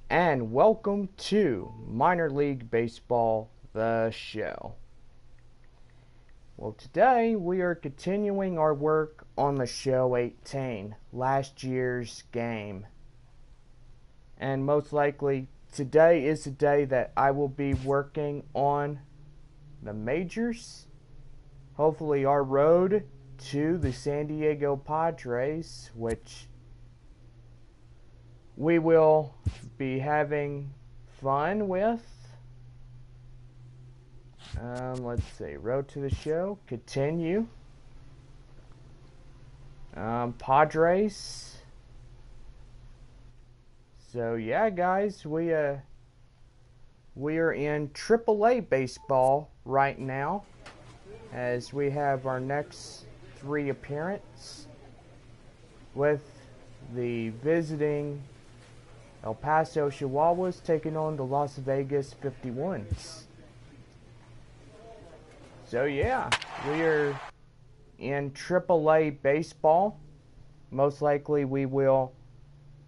and welcome to Minor League Baseball, the show. Well, today we are continuing our work on the show 18, last year's game. And most likely, today is the day that I will be working on the majors. Hopefully our road to the San Diego Padres, which we will be having fun with. Let's see, road to the show, continue. Padres. So yeah, guys, we are in AAA baseball right now, as we have our next 3 appearance with the visiting El Paso Chihuahuas taking on the Las Vegas 51s. So yeah, we are in AAA baseball. Most likely we will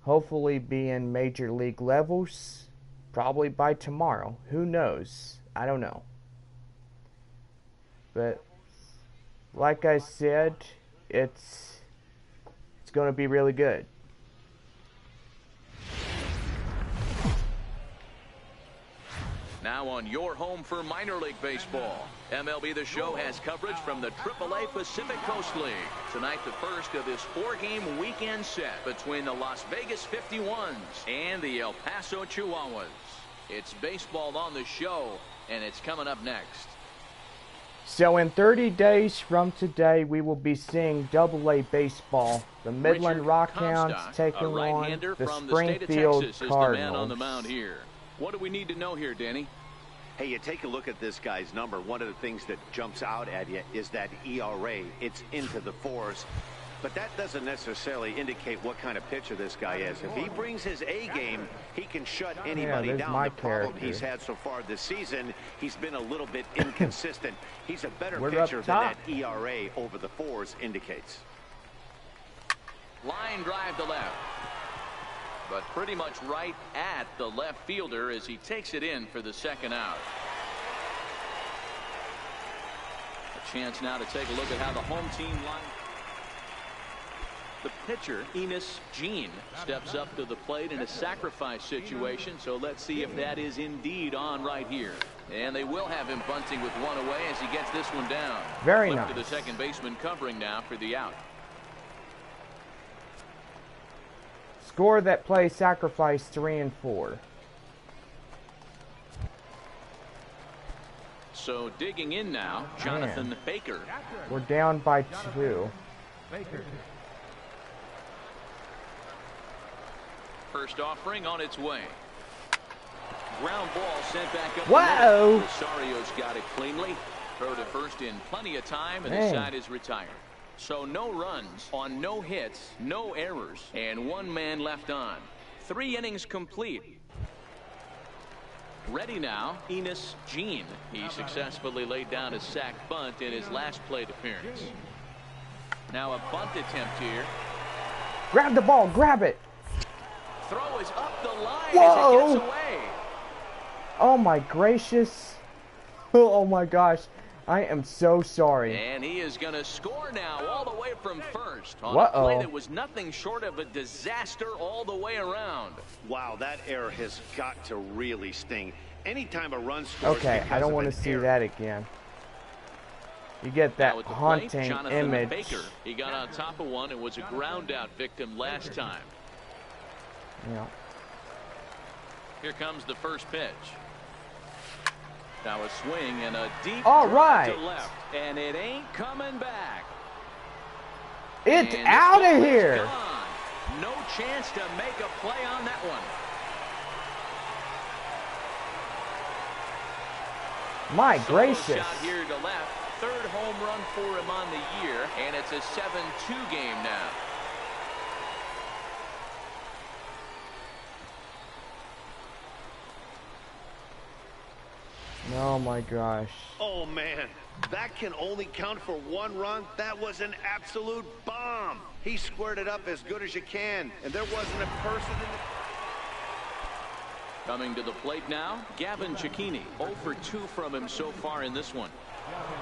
hopefully be in major league levels probably by tomorrow. Who knows? I don't know. But like I said, it's going to be really good. Now on your home for minor league baseball, MLB The Show has coverage from the AAA Pacific Coast League. Tonight, the first of this 4-game weekend set between the Las Vegas 51s and the El Paso Chihuahuas. It's baseball on the show, and it's coming up next. So in 30 days from today, we will be seeing AA baseball. The Midland Rockhounds taking on the Springfield Cardinals. On the mound here. What do we need to know here, Danny? Hey, you take a look at this guy's number. One of the things that jumps out at you is that ERA. It's into the 4s. But that doesn't necessarily indicate what kind of pitcher this guy is. If he brings his A game, he can shut anybody down. The problem he's had so far this season, he's been a little bit inconsistent. He's a better pitcher than that ERA over the 4s indicates. Line drive to left. But pretty much right at the left fielder as he takes it in for the second out. A chance now to take a look at how the home team line. The pitcher, Enos Jean, steps up to the plate in a sacrifice situation, so let's see if that is indeed on right here. And they will have him bunting with one away as he gets this one down. Very nice. To the second baseman covering now for the out. Score that play, sacrifice 3 and 4. So digging in now, Jonathan Baker. We're down by 2. First offering on its way. Ground ball sent back up. Whoa! Rosario's got it cleanly. Throw to first in plenty of time, and the side is retired. So no runs on no hits, no errors, and 1 man left on. 3 innings complete. Ready now, Enos Jean. He successfully laid down a sac bunt in his last plate appearance. Now a bunt attempt here. Grab the ball, grab it. Throw is up the line. Whoa. As it gets away. Oh my gracious. Oh my gosh. I am so sorry. And he is going to score now all the way from first on a play that was nothing short of a disaster all the way around. Wow, that error has got to really sting. Anytime a run scores. Okay, I don't want to see that again. You get that haunting image. Baker. He got on top of one and was a ground out victim last time. Yeah. Here comes the first pitch. Now a swing and a deep drive to left, and it ain't coming back. It's out of here. Gone. No chance to make a play on that one. My gracious. Shot here to left. 3rd home run for him on the year, and it's a 7-2 game now. Oh my gosh. Oh man, that can only count for 1 run. That was an absolute bomb. He squared it up as good as you can, and there wasn't a person in Coming to the plate now, Gavin Cicchini. 0 for 2 from him so far in this one.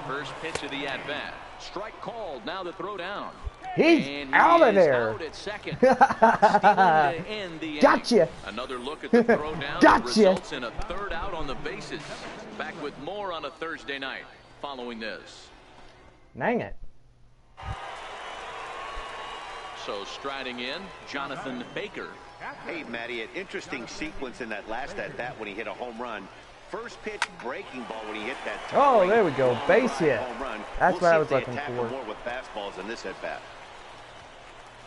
First pitch of the at-bat. Strike called. Now the throw down. He's out of there. Out at second. To end the Gotcha. inning. Another look at the throw down. Gotcha. Results in a third out on the bases. Back with more on a Thursday night following this. Dang it. So striding in, Jonathan Baker. Hey, Matty, an interesting sequence in that last at-bat when he hit a home run. First pitch breaking ball when he hit that. Oh, there we go. Base hit. Home run. That's what I was looking for. for. More with fastballs in this at-bat.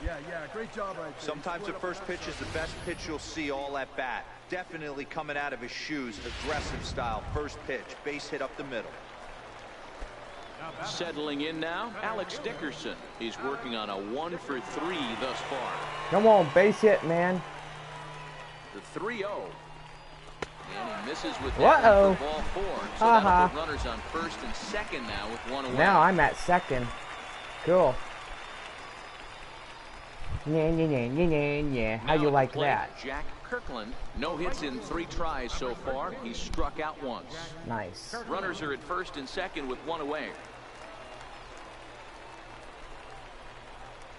Yeah, great job right there. Sometimes the first pitch is the best pitch you'll see all at bat. Definitely coming out of his shoes, aggressive style. First pitch, base hit up the middle. Settling in now, Alex Dickerson. He's working on a 1 for 3 thus far. Come on, base hit, man. The 3-0. And he misses with that one for ball 4. So that'll put runners on first and second now with 1 away. Now I'm at second. Cool. Yeah. How you like that? Jack Kirkland. No hits in 3 tries so far. He's struck out once. Nice. Runners are at first and second with 1 away.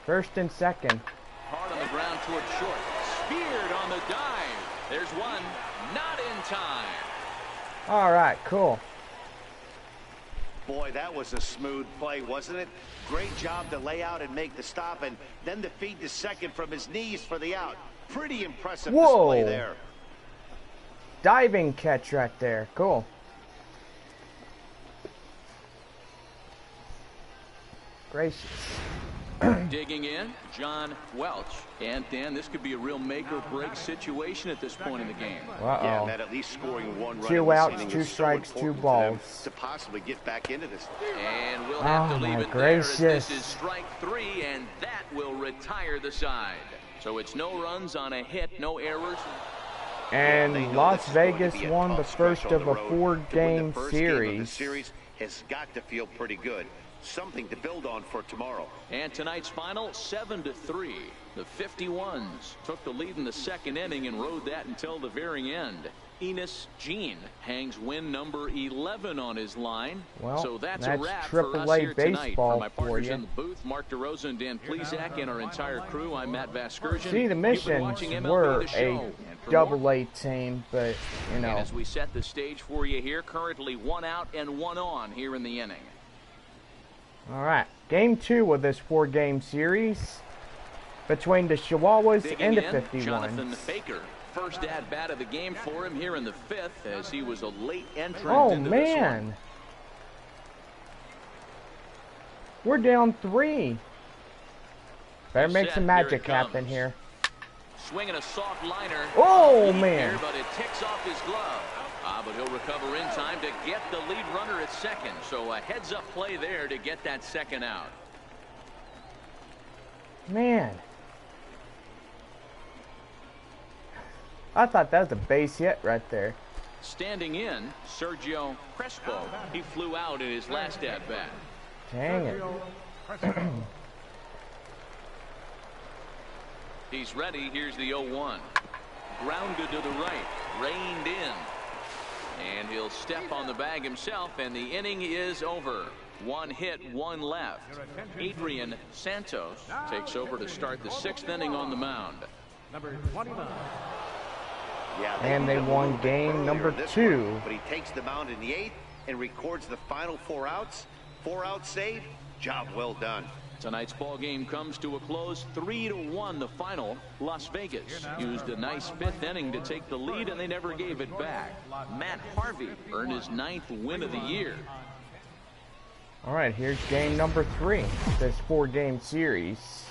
First and second. Hard on the ground toward short. Speared on the dive. There's one. Not in time. All right, cool. Boy, that was a smooth play, wasn't it? Great job to lay out and make the stop, and then to feed to second from his knees for the out. Pretty impressive display there. Diving catch right there. Cool. Gracious. Digging in, John Welch. And Dan, this could be a real make-or-break situation at this point in the game. Yeah, Matt, at least scoring 1 run. 2 outs, 2 strikes, 2 balls. To possibly get back into this. And we'll have to leave it gracious. there as this is strike 3, and that will retire the side. So it's no runs on a hit, no errors. And Las Vegas won the first of a 4-game series. The series has got to feel pretty good. Something to build on for tomorrow. And tonight's final, 7-3. The 51s took the lead in the second inning and rode that until the very end. Enos Jean hangs win number 11 on his line. Well, so that's a wrap for us AAA here tonight. baseball For my partners for you. in the booth, Mark DeRosa and Dan Plesac, and our entire crew, I'm Matt Vasgersian. See, the missions were a AA team, but, you know. And as we set the stage for you here, currently 1 out and 1 on here in the inning. All right, game 2 of this 4-game series between the Chihuahuas and the 51s. Jonathan Baker, first at-bat of the game for him here in the 5th, as he was a late entrant into this one. Oh, man. We're down 3. Better make some magic happen here. Swinging a soft liner. Oh, man. Here, but it ticks off his glove. But he'll recover in time to get the lead runner at second. So a heads-up play there to get that second out. Man. I thought that was a base hit right there. Standing in, Sergio Crespo. He flew out in his last at-bat. Dang it. He's ready. Here's the 0-1. Grounded to the right. Reined in. And he'll step on the bag himself, and the inning is over. 1 hit, 1 left. Adrian Santos takes over to start the 6th inning on the mound. Number 29. Yeah, And they won game number 2. But he takes the mound in the 8th and records the final 4 outs. 4 out save. Job well done. Tonight's ball game comes to a close, 3-1 the final. Las Vegas used a nice 5th inning to take the lead, and they never gave it back. Matt Harvey earned his 9th win of the year. All right, here's game number 3, this 4-game series.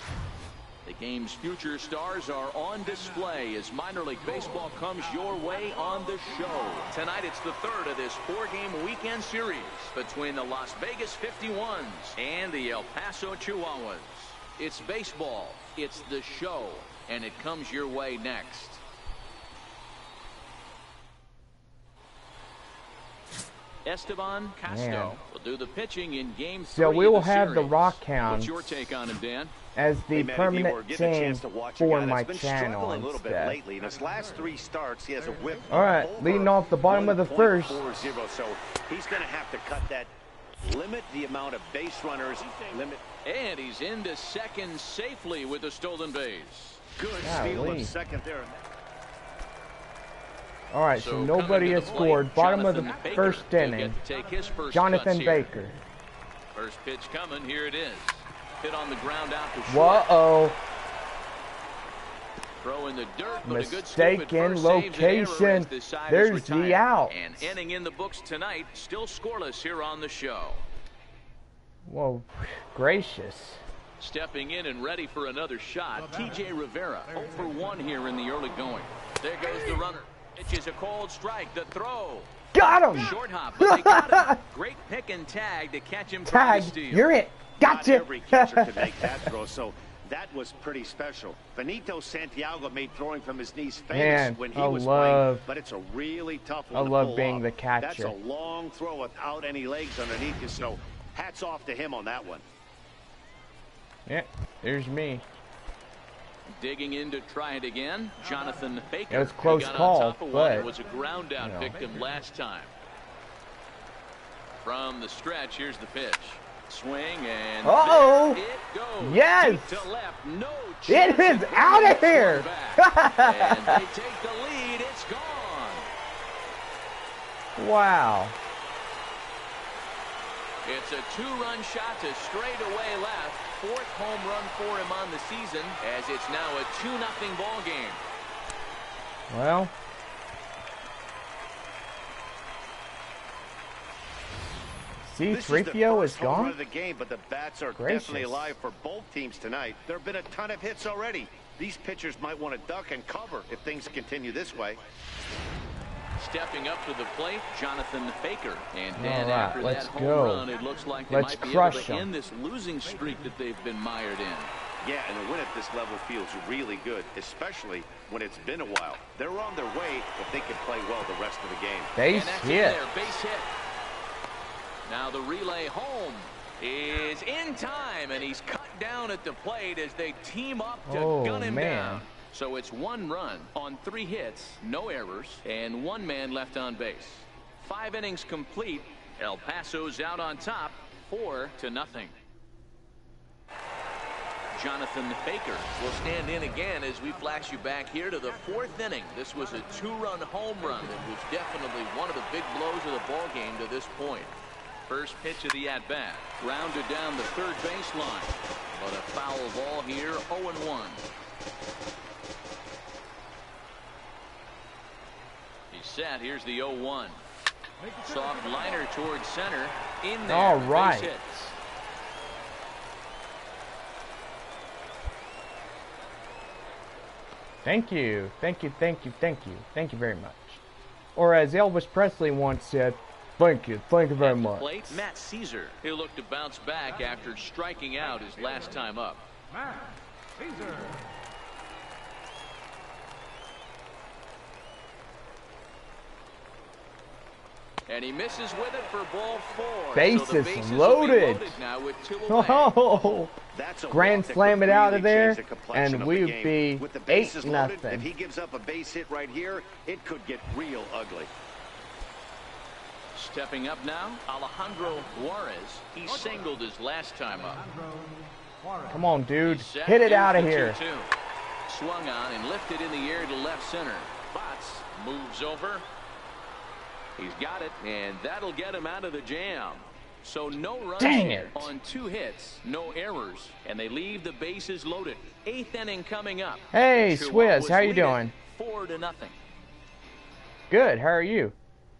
The game's future stars are on display as minor league baseball comes your way on the show. Tonight it's the 3rd of this 4-game weekend series between the Las Vegas 51s and the El Paso Chihuahuas. It's baseball, it's the show, and it comes your way next. Esteban Castro will do the pitching in Game 3. So we will of the have the series. Rockhounds What's your take on him, Dan? as the Hey, man, permanent get a team chance to watch a for guy my that's been channel struggling a little bit instead. lately. In his last 3 starts, he has a whip. All right, leading off the bottom of the first. 1.40, so he's going to have to cut that, limit the amount of base runners, limit. And he's into second safely with a stolen base. Good Golly. steal of second there. All right, so nobody has scored. Bottom of the first inning. Jonathan Baker. First pitch coming. Here it is. Hit on the ground out to short. Whoa-oh. Throw in the dirt, but a good Mistaken location. There's the out. And inning in the books tonight, still scoreless here on the show. Whoa, gracious. Stepping in and ready for another shot, T.J. Rivera, 0 for 1 here in the early going. There goes the runner. Pitches a cold strike. The throw. Got him. Short hop, but they got him. Great pick and tag to catch him. Tag, you're it. Gotcha. Not every catcher can make that throw, so that was pretty special. Benito Santiago made throwing from his knees famous when he was playing, but it's a really tough one to pull love being off. the catcher. That's a long throw without any legs underneath you, so hats off to him on that one. Yeah, there's me. Digging in to try it again, Jonathan Baker. It was a close call, but it was a ground out victim last time. From the stretch, here's the pitch. Swing and uh-oh, it goes. Yes, to left. No it is out of here. And they take the lead. It's gone. Wow. It's a 2-run shot to straightaway left. 4th home run for him on the season, as it's now a 2-0 ball game. Well, C-3PO is gone. Of the game, but the bats are definitely alive for both teams tonight. There have been a ton of hits already. These pitchers might want to duck and cover if things continue this way. Stepping up to the plate, Jonathan Baker. And then right, after let's that home go. run, it looks like they Let's might be crush able to them. end this losing streak that they've been mired in. Yeah, and a win at this level feels really good, especially when it's been a while. They're on their way if they can play well the rest of the game. Base hit. Base hit. Now the relay home is in time, and he's cut down at the plate as they team up to gun him down. So it's 1 run on 3 hits, no errors, and 1 man left on base. 5 innings complete. El Paso's out on top, 4-0. Jonathan Baker will stand in again as we flash you back here to the 4th inning. This was a 2-run home run that was definitely one of the big blows of the ball game to this point. First pitch of the at-bat, grounded down the third baseline, but a foul ball here, 0-1. He's set. Here's the 0-1. Soft liner towards center. In there. All right. Base hit. Thank you. Thank you. Thank you. Thank you. Thank you very much. Or as Elvis Presley once said, thank you. Thank you very much. Plate, Matt Caesar. He'll look to bounce back after striking out his last time up. Matt Caesar. And he misses with it for ball 4. Bases so loaded. Now with 2 away. Oh, That's a grand slam it out of there, and we would be with the bases 8-0. loaded, if he gives up a base hit right here, it could get real ugly. Stepping up now, Alejandro Juarez. He singled his last time up. Come on, dude. Hit it out of here. 2-2. Swung on and lifted in the air to left center. Botts moves over. He's got it, and that'll get him out of the jam. So no runs here on 2 hits, no errors, and they leave the bases loaded. 8th inning coming up. Hey, Swizz, how you doing? 4-0. Good. How are you?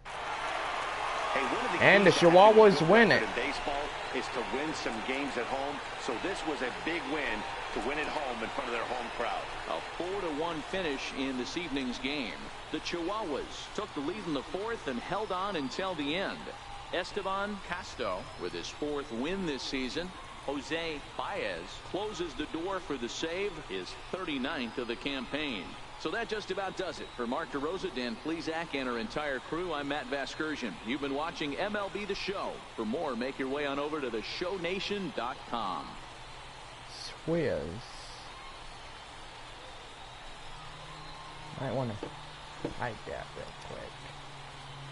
Hey, and the Chihuahuas win it. In baseball is to win some games at home. So this was a big win to win at home in front of their home crowd. A 4-1 finish in this evening's game. The Chihuahuas took the lead in the 4th and held on until the end. Esteban Castro with his 4th win this season. Jose Baez closes the door for the save, his 39th of the campaign. So that just about does it. For Mark DeRosa, Dan Plesac, and our entire crew, I'm Matt Vasgersian. You've been watching MLB The Show. For more, make your way on over to theshownation.com. Swizz. Might want to hide that real quick.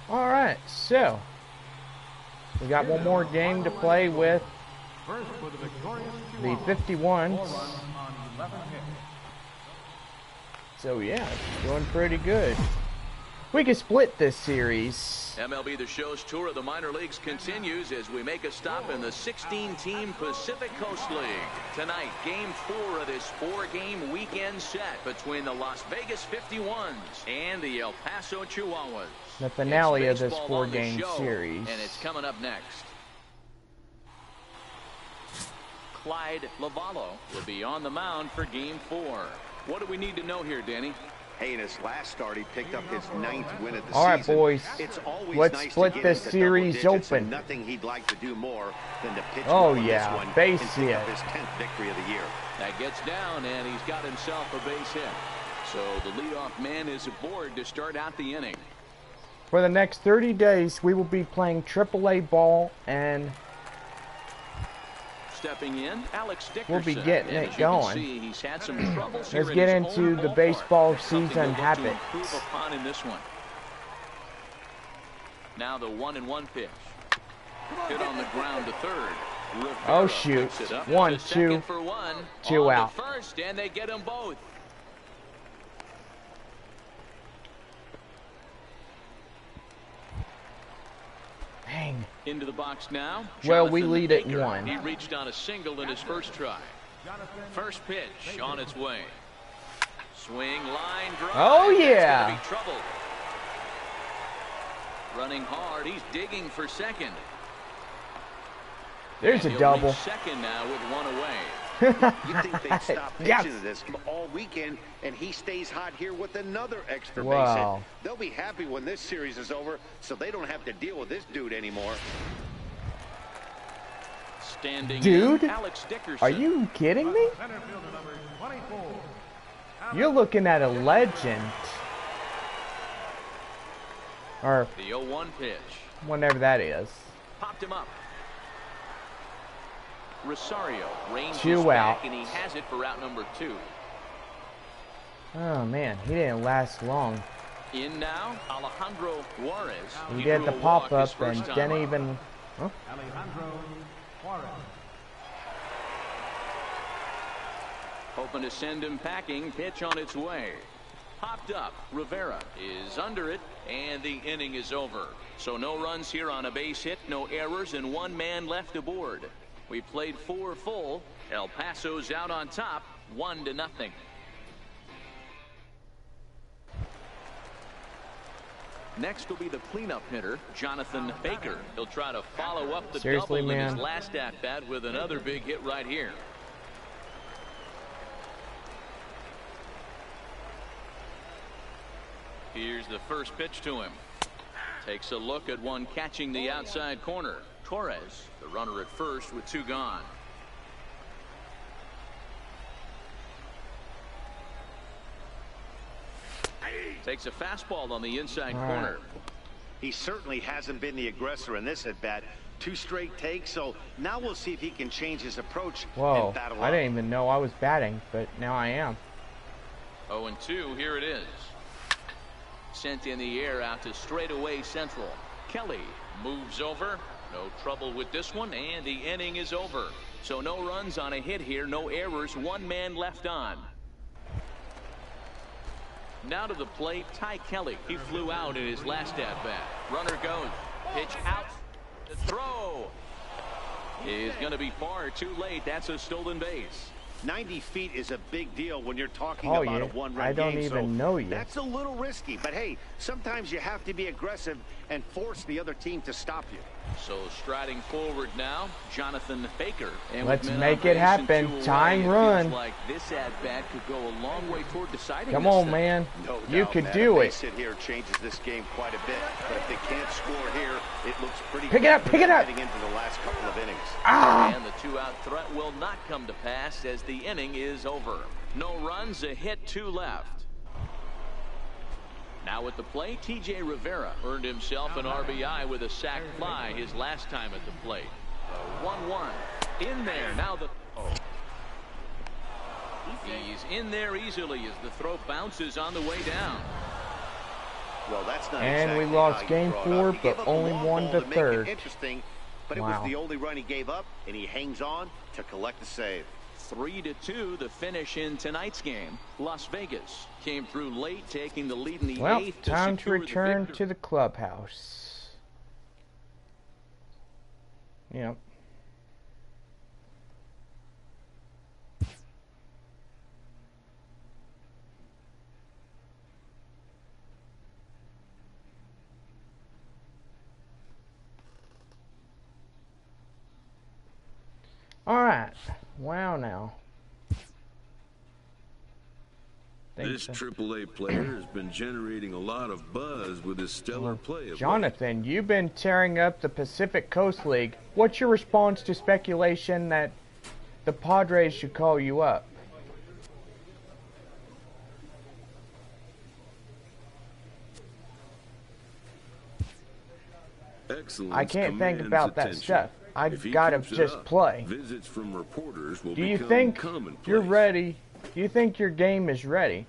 Alright, so we got one more game to play with the 51s. So yeah, it's doing pretty good. We can split this series. MLB The Show's tour of the minor leagues continues as we make a stop in the 16-team Pacific Coast League. Tonight, Game 4 of this 4-game weekend set between the Las Vegas 51s and the El Paso Chihuahuas. The finale of this 4-game series. And it's coming up next. Clyde Lavallo will be on the mound for Game 4. What do we need to know here, Danny? Hey, in his last start, he picked up his 9th win of the season. All right, boys. It's always Let's nice split to get this into series double digits, open. and nothing he'd like to do more than to pitch Oh, well in yeah, this one base and pick up hit. his 10th victory of the year. That gets down, and he's got himself a base hit. So the leadoff man is aboard to start out the inning. For the next 30 days, we will be playing AAA ball, and Stepping in, Alex Dickerson. we'll be getting And it as you can going. see, he's had some troubles here Let's in get his into own the ballpark. baseball Something season to look to habits. improve upon in this one. Now the 1-1 pitch. Hit on the ground to third. Rivera Oh, shoot. picks it up 1, to 2, second for one. 2 On out. to first, and they get them both. dang. Into the box now. Well, we Jonathan lead at Baker. 1. He reached on a single in his first try. First pitch on its way. Swing, line, drive. Oh, yeah. That's gonna be trouble. Running hard. He's digging for second. There's And a he'll double. reach second now with one away. You think they'd stop pitching Yes. to this all weekend, and he stays hot here with another extra Wow. base hit. They'll be happy when this series is over, so they don't have to deal with this dude anymore. Standing Dude, in, Alex Dickerson. Are you kidding me? Center fielder number 24. You're looking at a legend. Or The 0-1 pitch. whenever that is. Popped him up. Rosario ranges 2 back, out. and he has it for out number 2. Oh, man. He didn't last long. In now, Alejandro Juarez. He drew did the a walk his pop-up first and time didn't up. even... Alejandro Juarez. Hoping to send him packing. Pitch on its way. Popped up. Rivera is under it, and the inning is over. So no runs here on a base hit, no errors, and 1 man left aboard. We played 4 full. El Paso's out on top, 1-0. Next will be the cleanup hitter, Jonathan Baker. He'll try to follow up the Seriously, double in his man? last at-bat with another big hit right here. Here's the first pitch to him. Takes a look at one catching the outside corner. Torres, the runner at first with 2 gone. Takes a fastball on the inside corner. He certainly hasn't been the aggressor in this at-bat. 2 straight takes, so now we'll see if he can change his approach Whoa. and battle I up. didn't even know I was batting, but now I am. 0-2, here it is. Sent in the air out to straightaway central. Kelly moves over. No trouble with this one, and the inning is over. So no runs on a hit here, no errors, 1 man left on. Now to the plate, Ty Kelly. He flew out in his last at-bat. Runner goes. Pitch out. The throw is going to be far too late. That's a stolen base. 90 feet is a big deal when you're talking Oh, about yeah. a one-run game. I don't even know you. That's a little risky, but hey, sometimes you have to be aggressive and force the other team to stop you. So striding forward now, Jonathan Baker. And Let's with men make on it base and happen. 2 away, Tying it feels run. like this at-bat could go a long way toward deciding Come this on, thing. man. No You doubt, could Matt. do A it. base hit here changes this game quite a bit, but if they can't score here, it looks pretty Pick it good up, for pick it them up. heading into the last couple of innings. And the 2-out threat will not come to pass as the inning is over. No runs, a hit, 2 left. Now at the plate, T.J. Rivera earned himself an RBI with a sac fly his last time at the plate. 1-1 in there. Now he's in there easily as the throw bounces on the way down. Well, that's not and exactly we lost how you game draw it 4, up. He but gave up a only long won ball the to make it third. interesting, but it Wow. was the only run he gave up, and he hangs on to collect the save. 3-2 the finish in tonight's game. Las Vegas came through late, taking the lead in the Well, 8th time to secure the return victory. to the clubhouse. Yep. Alright. Wow now. This AAA player has been generating a lot of buzz with his stellar play. Of Jonathan, you've been tearing up the Pacific Coast League. What's your response to speculation that the Padres should call you up? Excellence I can't think commands about that attention. stuff. I If he gotta keeps it just up, play. Visits from reporters will Do you become think commonplace. you're ready? Do you think your game is ready?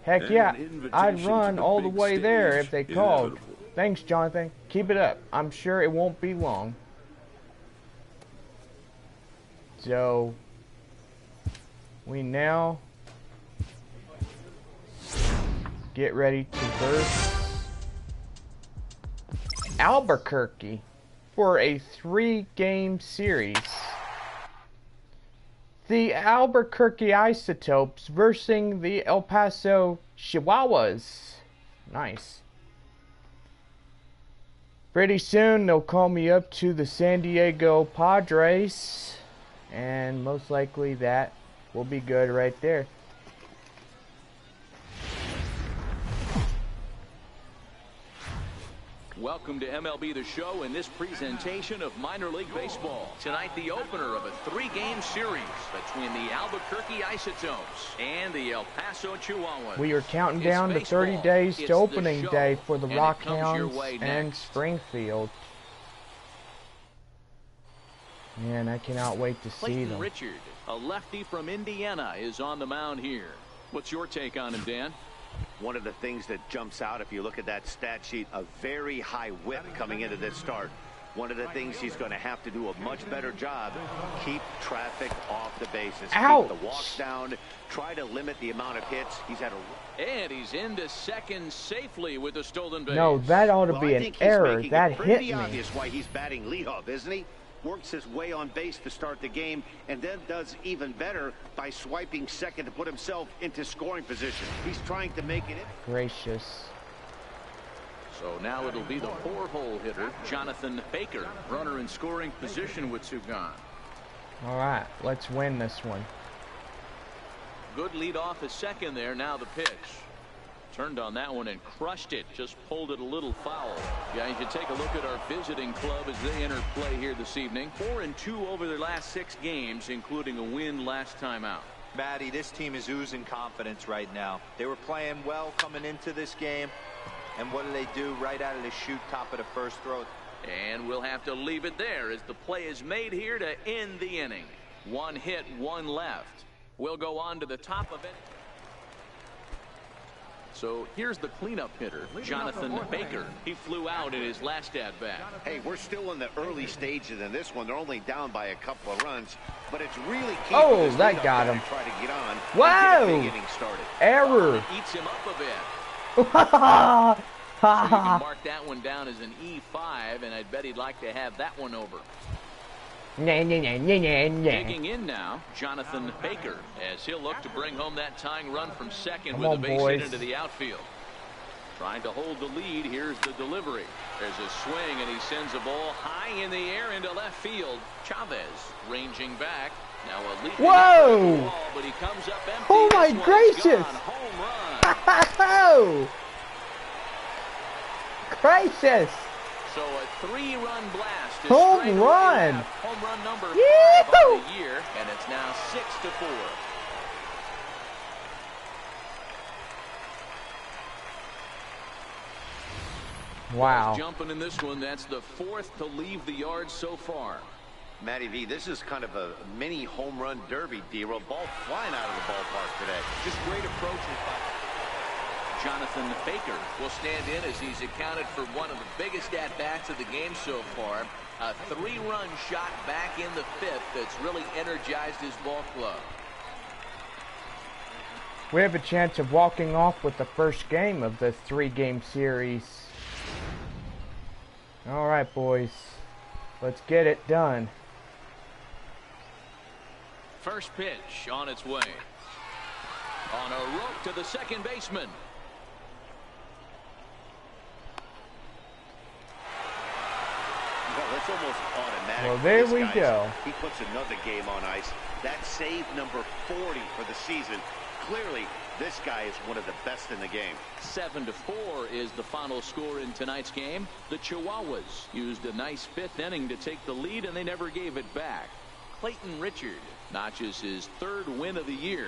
Heck And yeah, an invitation I'd to run the all the big way there stage if they called. inevitable. Thanks, Jonathan. Keep it up. I'm sure it won't be long. So, we now get ready to verse Albuquerque for a 3-game series. The Albuquerque Isotopes versus the El Paso Chihuahuas. Nice. Pretty soon they'll call me up to the San Diego Padres, and most likely that will be good right there. Welcome to MLB The Show in this presentation of minor league baseball. Tonight, the opener of a 3-game series between the Albuquerque Isotopes and the El Paso Chihuahuas. We are counting It's down to baseball. 30 days It's to the opening show, day for the and it Rock comes your Hounds way and next. Springfield. Man, I cannot wait to see Clayton them. Richard, a lefty from Indiana, is on the mound here. What's your take on him, Dan? One of the things that jumps out, if you look at that stat sheet, a very high whip coming into this start. One of the things he's going to have to do a much better job, keep traffic off the bases. Ouch. Keep the walks down, try to limit the amount of hits. He's had a... And he's into second safely with the stolen base. No, that ought to Well, be I an think he's error. making That it hit pretty me. obvious why he's batting leadoff, isn't he? Works his way on base to start the game, and then does even better by swiping second to put himself into scoring position. He's trying to make it in. Gracious. So now it'll be the 4-hole hitter, Jonathan Baker, runner in scoring position with two gone. Alright, let's win this one. Good lead off at second there. Now the pitch. Turned on that one and crushed it. Just pulled it a little foul. Guys, you take a look at our visiting club as they enter play here this evening. 4-2 over their last 6 games, including a win last time out. Matty, this team is oozing confidence right now. They were playing well coming into this game. And what do they do right out of the chute, top of the first throw? And we'll have to leave it there as the play is made here to end the inning. 1 hit, 1 left. We'll go on to the top of it. So here's the cleanup hitter, Jonathan Baker. He flew out in his last at-bat. Hey, we're still in the early stages in this one. They're only down by a couple of runs, but it's really key Oh, for this that leadoff got guy him. to try to get on. Wow. And get a big inning started. Error. Eats him up a bit. So you can mark that one down as an E5, and I'd bet he'd like to have that one over. Digging in now, Jonathan Baker, as he'll look to bring home that tying run from second Come with on, a base boys. hit into the outfield. Trying to hold the lead. Here's the delivery. There's a swing, and he sends a ball high in the air into left field. Chavez ranging back. Now a leap. Whoa! Ball, but he comes up empty. Oh my This one's gracious! gone. Home run. Oh! Gracious! So a 3-run blast. to Home straight away run. have Home run number 5 Yee-hoo. on the year, and it's now 6-4. Wow. Jumping in this one, that's the 4th to leave the yard so far. Matty V, this is kind of a mini home run derby, D-Roll. Ball flying out of the ballpark today. Just great approaches by Jonathan Baker will stand in as he's accounted for one of the biggest at-bats of the game so far. A 3-run shot back in the 5th that's really energized his ball club. We have a chance of walking off with the first game of the 3-game series. Alright, boys. Let's get it done. First pitch on its way. On a rope to the second baseman. Well, it's almost automatic. Well, there This we guy's- go. He puts another game on ice. That's save number 40 for the season. Clearly, this guy is one of the best in the game. 7-4 is the final score in tonight's game. The Chihuahuas used a nice 5th inning to take the lead, and they never gave it back. Clayton Richard notches his 3rd win of the year.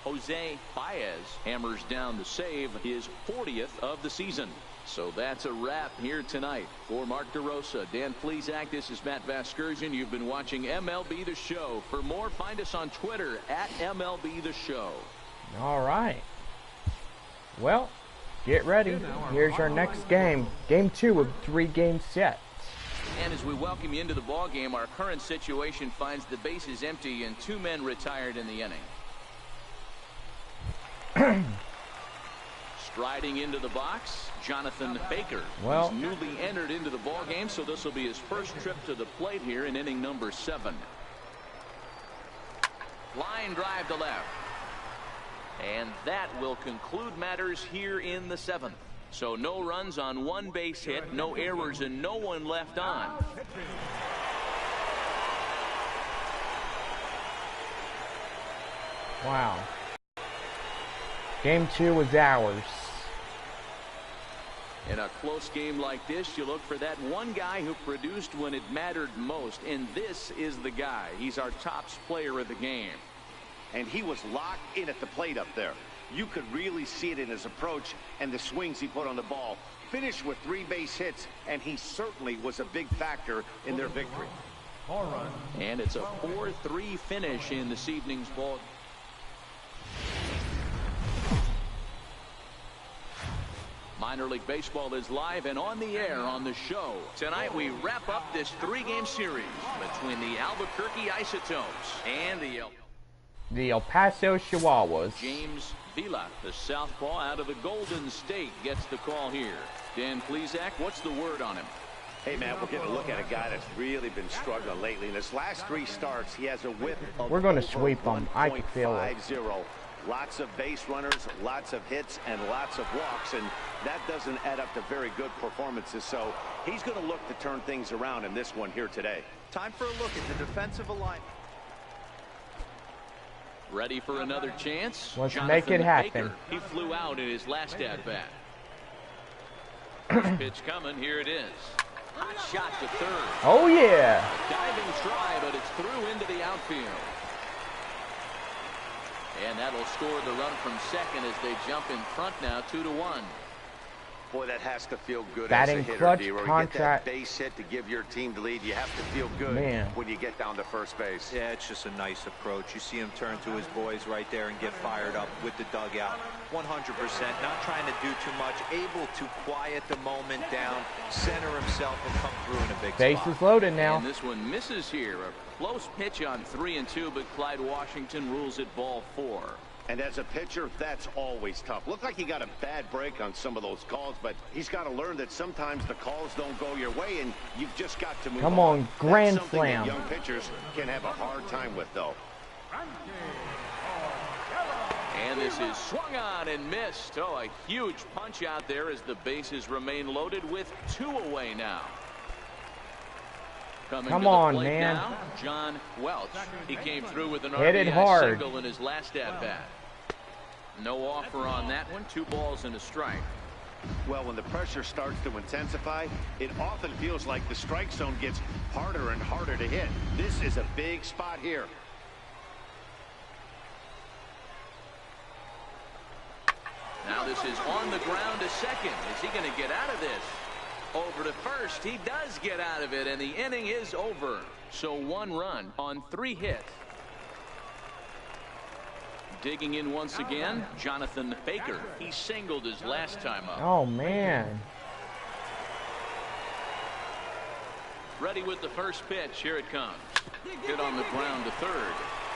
Jose Baez hammers down the save, his 40th of the season. So that's a wrap here tonight. For Mark DeRosa, Dan Plesac, this is Matt Vasgersian. You've been watching MLB The Show. For more, find us on Twitter at MLB The Show. Alright. Well, get ready. Here's our next game. Game 2 of 3-game set. And as we welcome you into the ball game, our current situation finds the bases empty and 2 men retired in the inning. Striding into the box, Jonathan Baker. Well, he's newly entered into the ball game, so this will be his first trip to the plate here in inning number 7. Line drive to left. And that will conclude matters here in the 7th. So no runs on 1 base hit, no errors, and no one left on. wow. Game 2 is ours. In a close game like this, you look for that one guy who produced when it mattered most, and this is the guy. He's our top player of the game. And he was locked in at the plate up there. You could really see it in his approach and the swings he put on the ball. Finished with 3 base hits, and he certainly was a big factor in their victory. And it's a 4-3 finish in this evening's ball. Minor League Baseball is live and on the air on the show. Tonight we wrap up this 3-game series between the Albuquerque Isotopes and The El Paso Chihuahuas. James Vila, the southpaw out of the Golden State, gets the call here. Dan Plesac, what's the word on him? Hey, man, we're getting a look at a guy that's really been struggling lately. In his last 3 starts, he has a whip of We're going to over sweep him. I can feel it. 1.50. Lots of base runners, lots of hits, and lots of walks, and that doesn't add up to very good performances. So he's going to look to turn things around in this one here today. time for a look at the defensive alignment. Ready for another chance? Let's Jonathan make it happen. Baker. He flew out in his last at-bat. First pitch coming. Here it is. Hot shot to third. Oh, yeah. A diving try, but it's through into the outfield. And that'll score the run from second as they jump in front now, 2-1. Boy, that has to feel good Batting as a hitter, clutch D-Roy. You contract. get that base hit to give your team the lead. You have to feel good when you get down to first base. Yeah, it's just a nice approach. You see him turn to his boys right there and get fired up with the dugout. 100%, not trying to do too much, able to quiet the moment down, center himself, and come through in a big Base spot. is loaded now. And this one misses here. A close pitch on 3-2, but Clyde Washington rules it ball 4. And as a pitcher, that's always tough. Looked like he got a bad break on some of those calls, but he's got to learn that sometimes the calls don't go your way, and you've just got to move on. Come on, grand That's something slam. that young pitchers can have a hard time with, though. And this is swung on and missed. Oh, a huge punch out there as the bases remain loaded with 2 away now. Coming Come to the on, plate man. now, John Welch. He came through with an Hit it RBI hard. single in his last at-bat. No offer on that one. 2 balls and a strike. Well, when the pressure starts to intensify, it often feels like the strike zone gets harder and harder to hit. This is a big spot here. Now this is on the ground to second. Is he going to get out of this? Over to first. He does get out of it, and the inning is over. So 1 run on 3 hits. Digging in once again, Jonathan Baker. He singled his last time up. Oh, man. Ready with the first pitch. Here it comes. Hit on the ground to third.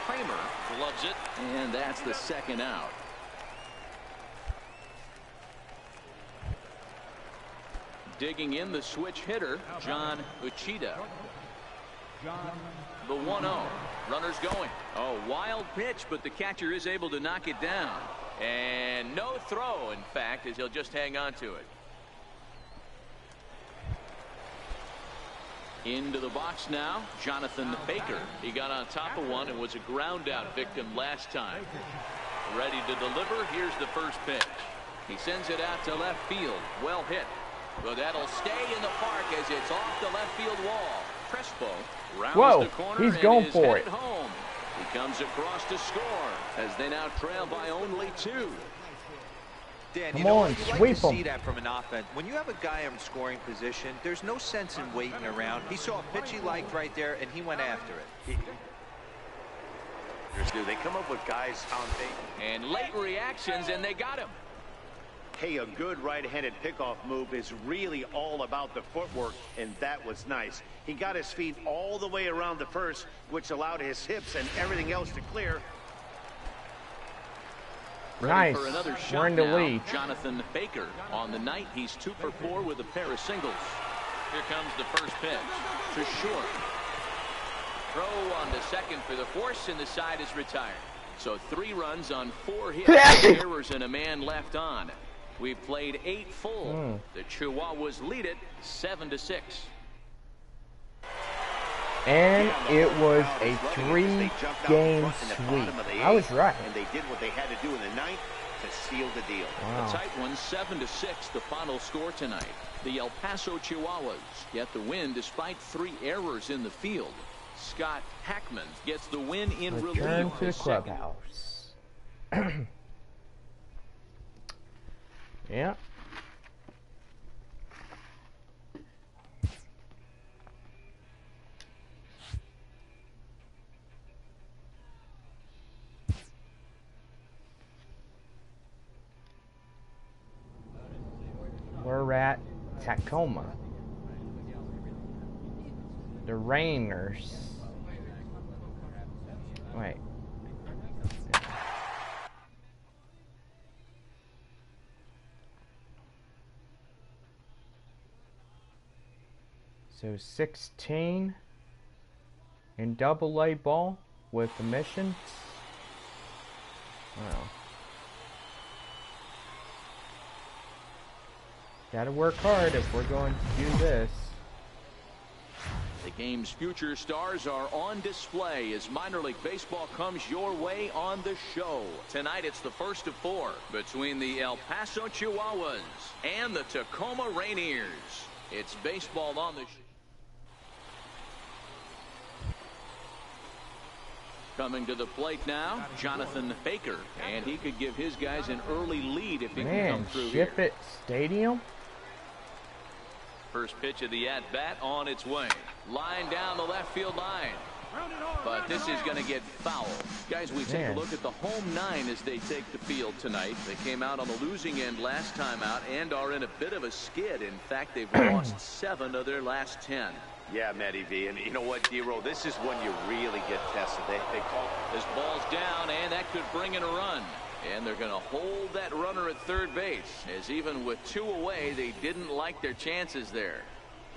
Kramer gloves it, and that's the 2nd out. Digging in the switch hitter, John Uchida. The 1-0. Runners going. Oh, wild pitch, but the catcher is able to knock it down. And no throw, in fact, as he'll just hang on to it. Into the box now, Jonathan Baker. He got on top of one and was a ground out victim last time. Ready to deliver. Here's the first pitch. He sends it out to left field. Well hit. But that'll stay in the park as it's off the left field wall. Crespo rounds the corner. He's going and is for it. headed home. He comes across to score as they now trail by only 2. Dan, Come you know on, what? You like sweep to 'em. see that from an offense. When you have a guy in scoring position, there's no sense in waiting around. He saw a pitch he liked right there, and he went after it. They come up with guys on base. And late reactions, and they got him. Hey, a good right-handed pickoff move is really all about the footwork, and that was nice. He got his feet all the way around the first, which allowed his hips and everything else to clear. Nice. For another shot We're in the now, lead. Jonathan Baker. On the night, he's 2 for 4 with a pair of singles. Here comes the first pitch to short. Throw on the second for the force, and the side is retired. So 3 runs on 4 hits. Errors and a man left on. We've played 8 full. The Chihuahuas lead it 7-6. And it was a 3-game sweep. I was right. And they did what they had to do in the 9th to seal the deal. Wow. A tight one, 7-6, the final score tonight. The El Paso Chihuahuas get the win despite 3 errors in the field. Scott Hackman gets the win in Return relief. to the clubhouse. Yeah. We're at Tacoma. The Rainers. Wait. So 16 in double-A ball with the missions. Wow. Gotta work hard if we're going to do this. The game's future stars are on display as minor league baseball comes your way on the show. Tonight it's the first of 4 between the El Paso Chihuahuas and the Tacoma Rainiers. It's baseball on the show. Coming to the plate now, Jonathan Baker, and he could give his guys an early lead if he can come through here. Ship It Stadium. First pitch of the at-bat on its way. Line down the left field line. But this is going to get foul. Guys, we take a look at the home 9 as they take the field tonight. They came out on the losing end last time out and are in a bit of a skid. In fact, they've lost 7 of their last 10. Yeah, Matty V, and you know what, D-Roll, this is when you really get tested. They call this ball's down, and that could bring in a run. And they're going to hold that runner at third base, as even with 2 away, they didn't like their chances there.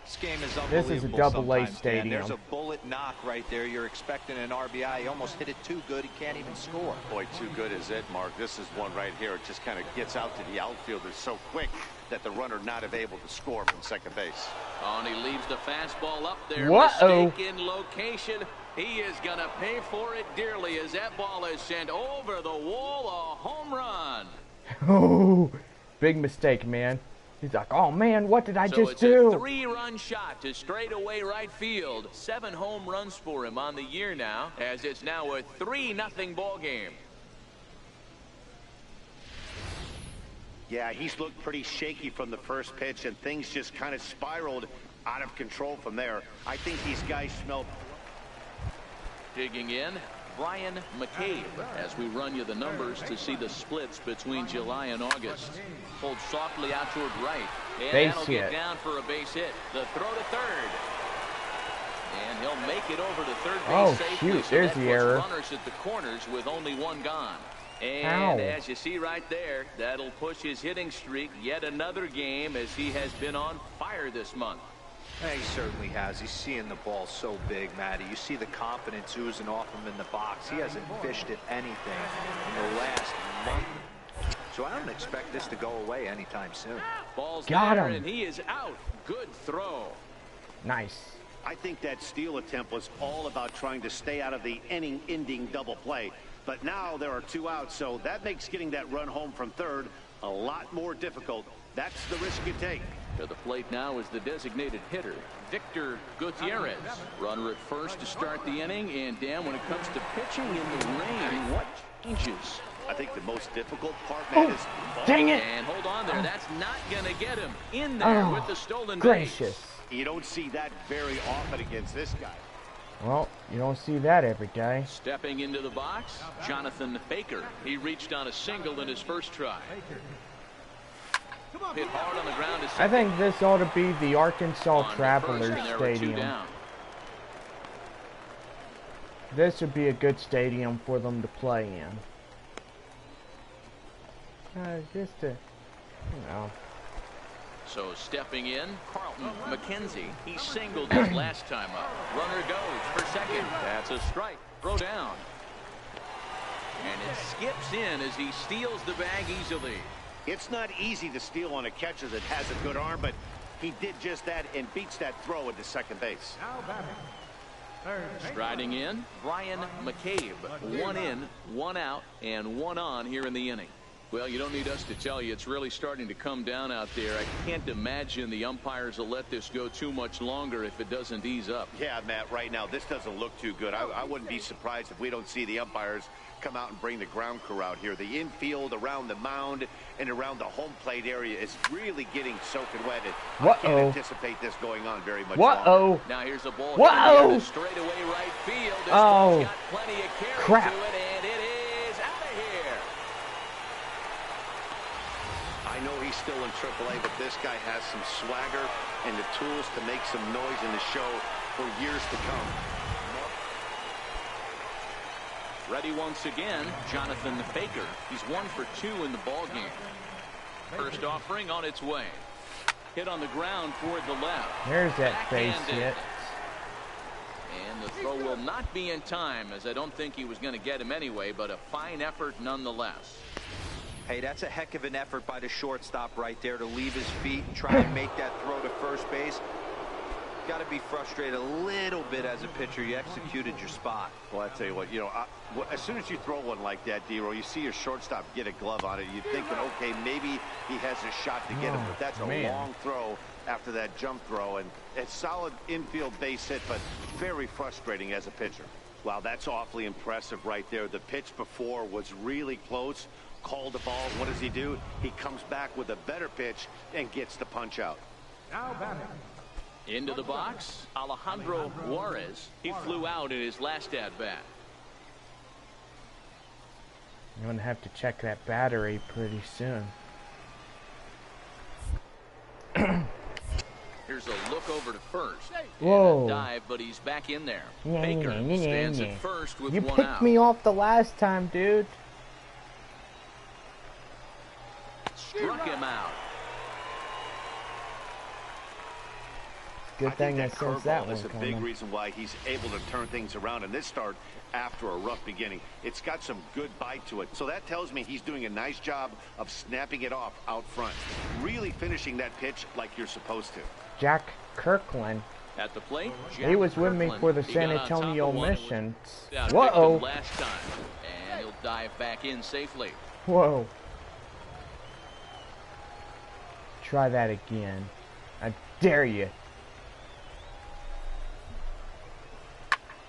This game is unbelievable. This is a double-A sometimes, stadium. Dan. There's a bullet knock right there. You're expecting an RBI. He almost hit it too good. He can't even score. Boy, too good is it, Mark. This is one right here. It just kind of gets out to the outfielder so quick that the runner not able to score from second base. Oh, and he leaves the fastball up there. Whoa. Mistake in location. He is going to pay for it dearly as that ball is sent over the wall. A home run. Oh, big mistake, man. He's like, oh man, what did I just it's do? A 3-run shot to straightaway right field. 7 home runs for him on the year now, as it's now a 3-0 ball game. Yeah, he's looked pretty shaky from the first pitch, and things just kind of spiraled out of control from there. I think these guys smell. Digging in, Brian McCabe, as we run you the numbers to see the splits between July and August. Pulled softly out toward right. And Base that'll hit. get down for a base hit. The throw to third. And he'll make it over to third base Oh, safely. shoot, So there's that the puts error. runners at the corners with only one gone. And Ow. as you see right there, that'll push his hitting streak yet another game, as he has been on fire this month. Yeah, he certainly has. He's seeing the ball so big, Matty. You see the confidence oozing off him in the box. He hasn't fished at anything in the last month. So I don't expect this to go away anytime soon. Ball's Got there, him. and he is out. Good throw. Nice. I think that steal attempt was all about trying to stay out of the inning-ending double play. But now there are 2 outs, so that makes getting that run home from third a lot more difficult. That's the risk you take. To the plate now is the designated hitter, Victor Gutierrez. Runner at first to start the inning, and Dan, when it comes to pitching in the rain, what changes? I think the most difficult part, man, is... Dang it! And hold on there, that's not going to get him in there Oh, with the stolen gracious. base. You don't see that very often against this guy. Well, you don't see that every day. Stepping into the box, Jonathan Baker. He reached on a single in his first try. Hit hard on the ground. I think this ought to be the Arkansas Travelers Stadium. This would be a good stadium for them to play in. Just to, you know. So stepping in, Carlton McKenzie. He singled his last time up. Runner goes for second. That's a strike. Throw down. And it skips in as he steals the bag easily. It's not easy to steal on a catcher that has a good arm, but he did just that and beats that throw into second base. Now batting. Third base. Striding in, Brian McCabe. 1 in, 1 out, and 1 on here in the inning. Well, you don't need us to tell you, it's really starting to come down out there. I can't imagine the umpires will let this go too much longer if it doesn't ease up. Yeah, Matt, right now, this doesn't look too good. I wouldn't be surprised if we don't see the umpires come out and bring the ground crew out here. The infield, around the mound, and around the home plate area is really getting soaking wet. I can't anticipate this going on very much longer. Now here's a ball Whoa! straight away right field. This Oh, ball's got plenty of carry crap. to it, and it is out of here. I know he's still in AAA, but this guy has some swagger and the tools to make some noise in the show for years to come. Ready once again, Jonathan Baker. He's 1 for 2 in the ballgame. First offering on its way. Hit on the ground toward the left. There's that base Backhanded. hit. And the throw will not be in time, as I don't think he was going to get him anyway, but a fine effort nonetheless. Hey, that's a heck of an effort by the shortstop right there to leave his feet and try and make that throw to first base. Got to be frustrated a little bit as a pitcher. You executed your spot. Well, I tell you what, as soon as you throw one like that, D-Roll, you see your shortstop get a glove on it. You're thinking, okay, maybe he has a shot to get him, but that's a long throw after that jump throw, and it's solid infield base hit, but very frustrating as a pitcher. Wow, that's awfully impressive right there. The pitch before was really close. Called the ball. What does he do? He comes back with a better pitch and gets the punch out. Now batting. Into the box, Alejandro Juarez. He flew out in his last at-bat. You're going to have to check that battery pretty soon. Here's a look over to first. Whoa. And a dive, but he's back in there. Yeah, Baker yeah, yeah, stands yeah. at first with You 1 picked out. me off the last time, dude. Struck him out. Good thing I that sensed that curveball one is a big coming. reason why he's able to turn things around in this start after a rough beginning. It's got some good bite to it. So that tells me he's doing a nice job of snapping it off out front. Really finishing that pitch like you're supposed to. Jack Kirkland. At the plate, He was with me for the He San got on top of Antonio one and mission. was out Whoa. victim last time, and he'll dive back in safely. Whoa. Try that again. I dare you.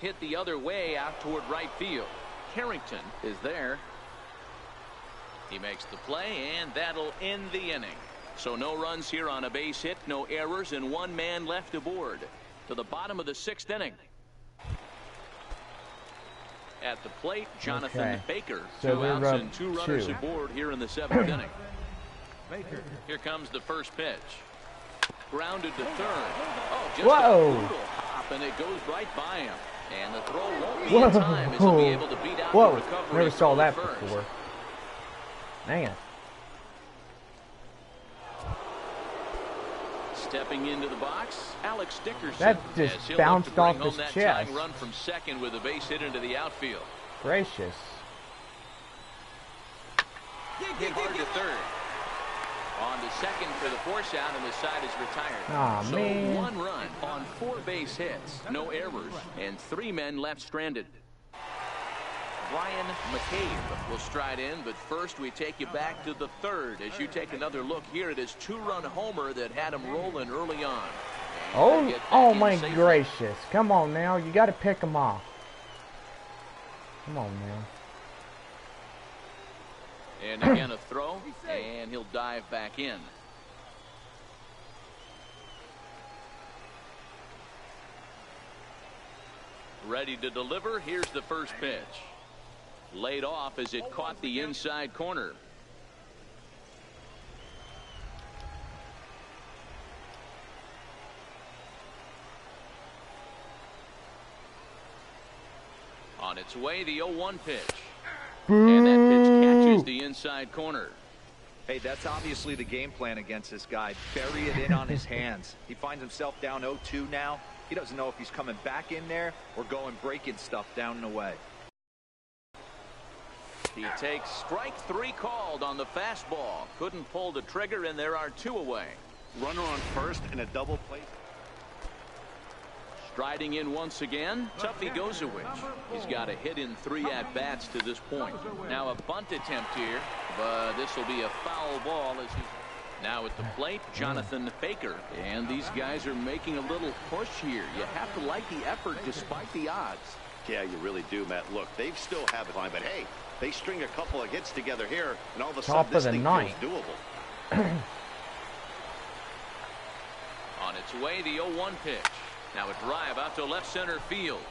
Hit the other way out toward right field. Carrington is there. He makes the play, and that'll end the inning. So no runs here on a base hit, no errors, and 1 man left aboard. To the bottom of the 6th inning. At the plate, Jonathan Baker. So 2 outs and 2 runners aboard here in the 7th inning. Baker. Here comes the first pitch. Grounded to 3rd. Oh, just Whoa. a brutal hop, and it goes right by him. And the throw won't be in time as he'll be able to beat out the recovery. Never saw that first. before. Dang it. Stepping into the box, Alex Dickerson. That just bounced off his that chest. tying run from second with a base hit into the outfield. Gracious. Hit hard to 3rd. On to second for the force out, and the side is retired. Aw, so man. 1 run on 4 base hits, no errors, and 3 men left stranded. Ryan McCabe will stride in, but first we take you back to the 3rd as you take another look here at his 2-run homer that had him rolling early on. Oh my gracious. Come on now. You got to pick him off. Come on now. And again a throw, and he'll dive back in. Ready to deliver. Here's the first pitch. Laid off as it caught the inside corner. On its way, the 0-1 pitch. And that pitch catches the inside corner. Hey, that's obviously the game plan against this guy. Bury it in on his hands. He finds himself down 0-2 now. He doesn't know if he's coming back in there or going breaking stuff down and away. He takes strike 3 called on the fastball. Couldn't pull the trigger, and there are 2 away. Runner on first and a double play. Striding in once again, Tuffy Gozowicz. He's got a hit in 3 at-bats to this point. Now a bunt attempt here, but this will be a foul ball as he... Now at the plate, Jonathan Baker. And these guys are making a little push here. You have to like the effort despite the odds. Yeah, you really do, Matt. Look, they still have it fine, but hey, they string a couple of hits together here, and all of a sudden this thing feels doable. On its way, the 0-1 pitch. Now a drive out to left center field.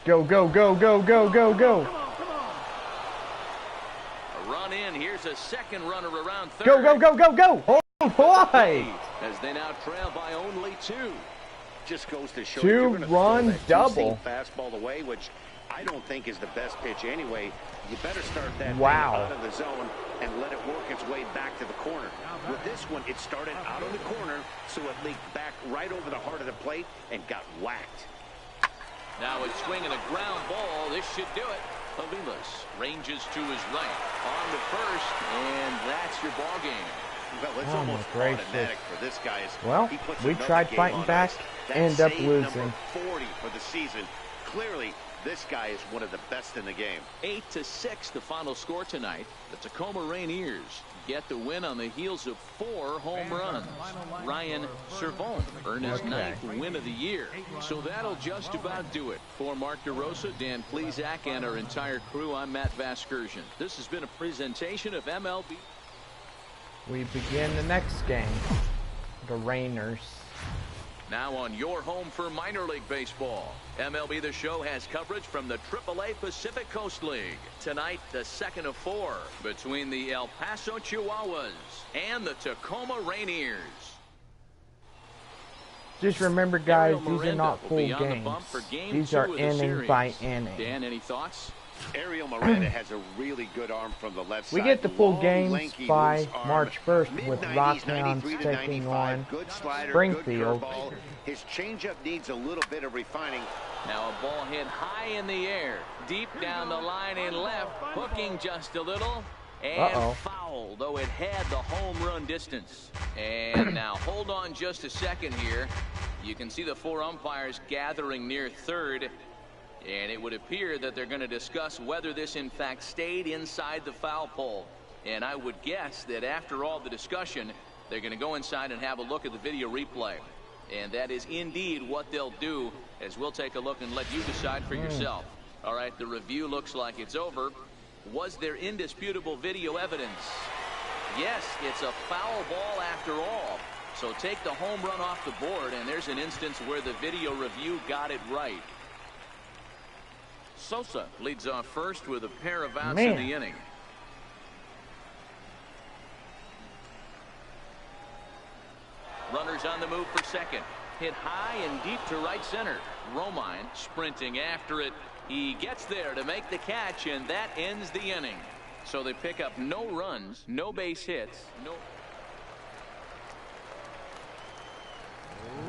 Go, go, go, go, go, go, go. A run in. Here's a second runner around third. Go, go, go, go, go. Oh, boy. As they now trail by only 2. Just goes to show 2-run double. Fastball away, which I don't think is the best pitch anyway. You better start that thing Wow. out of the zone and let it work its way back to the corner. With this one, it started out of the corner, so it leaked back right over the heart of the plate and got whacked. Now a swing and a ground ball. This should do it. Aviles ranges to his right. On to first, and that's your ball game. Well, it's Oh, almost my gracious. automatic for this guy. Well, He puts we another tried game fighting on back, ice. That's ended up save losing. number 40 for the season. Clearly, this guy is one of the best in the game. 8-6, the final score tonight. The Tacoma Rainiers get the win on the heels of 4 home runs. Ryan Servone earned his 9th win of the year. So that'll just about do it. For Mark DeRosa, Dan Plesac, and our entire crew, I'm Matt Vasgersian. This has been a presentation of MLB. We begin the next game. The Rainers. Now on your home for minor league baseball. MLB The Show has coverage from the AAA Pacific Coast League. Tonight, the 2nd of 4 between the El Paso Chihuahuas and the Tacoma Rainiers. Just remember, guys, these are not full games. These are inning by inning. Dan, any thoughts? Ariel Miranda has a really good arm from the left side. We get the full Long, games lanky, by loose arm. March 1st with Mid-90s, Rockhounds 93 to taking 95. on Good slider, Springfield. good curveball. His changeup needs a little bit of refining. Now a ball hit high in the air, deep down the line in left, hooking just a little, and foul, though it had the home run distance. And now hold on just a second here. You can see the 4 umpires gathering near third, and it would appear that they're going to discuss whether this in fact stayed inside the foul pole. And I would guess that after all the discussion, they're going to go inside and have a look at the video replay. And that is indeed what they'll do, as we'll take a look and let you decide for yourself. All right, the review looks like it's over. Was there indisputable video evidence? Yes, it's a foul ball after all. So take the home run off the board, and there's an instance where the video review got it right. Sosa leads off first with a pair of outs in the inning. Runners on the move for second. Hit high and deep to right center. Romine sprinting after it. He gets there to make the catch, and that ends the inning. So they pick up no runs, no base hits, no.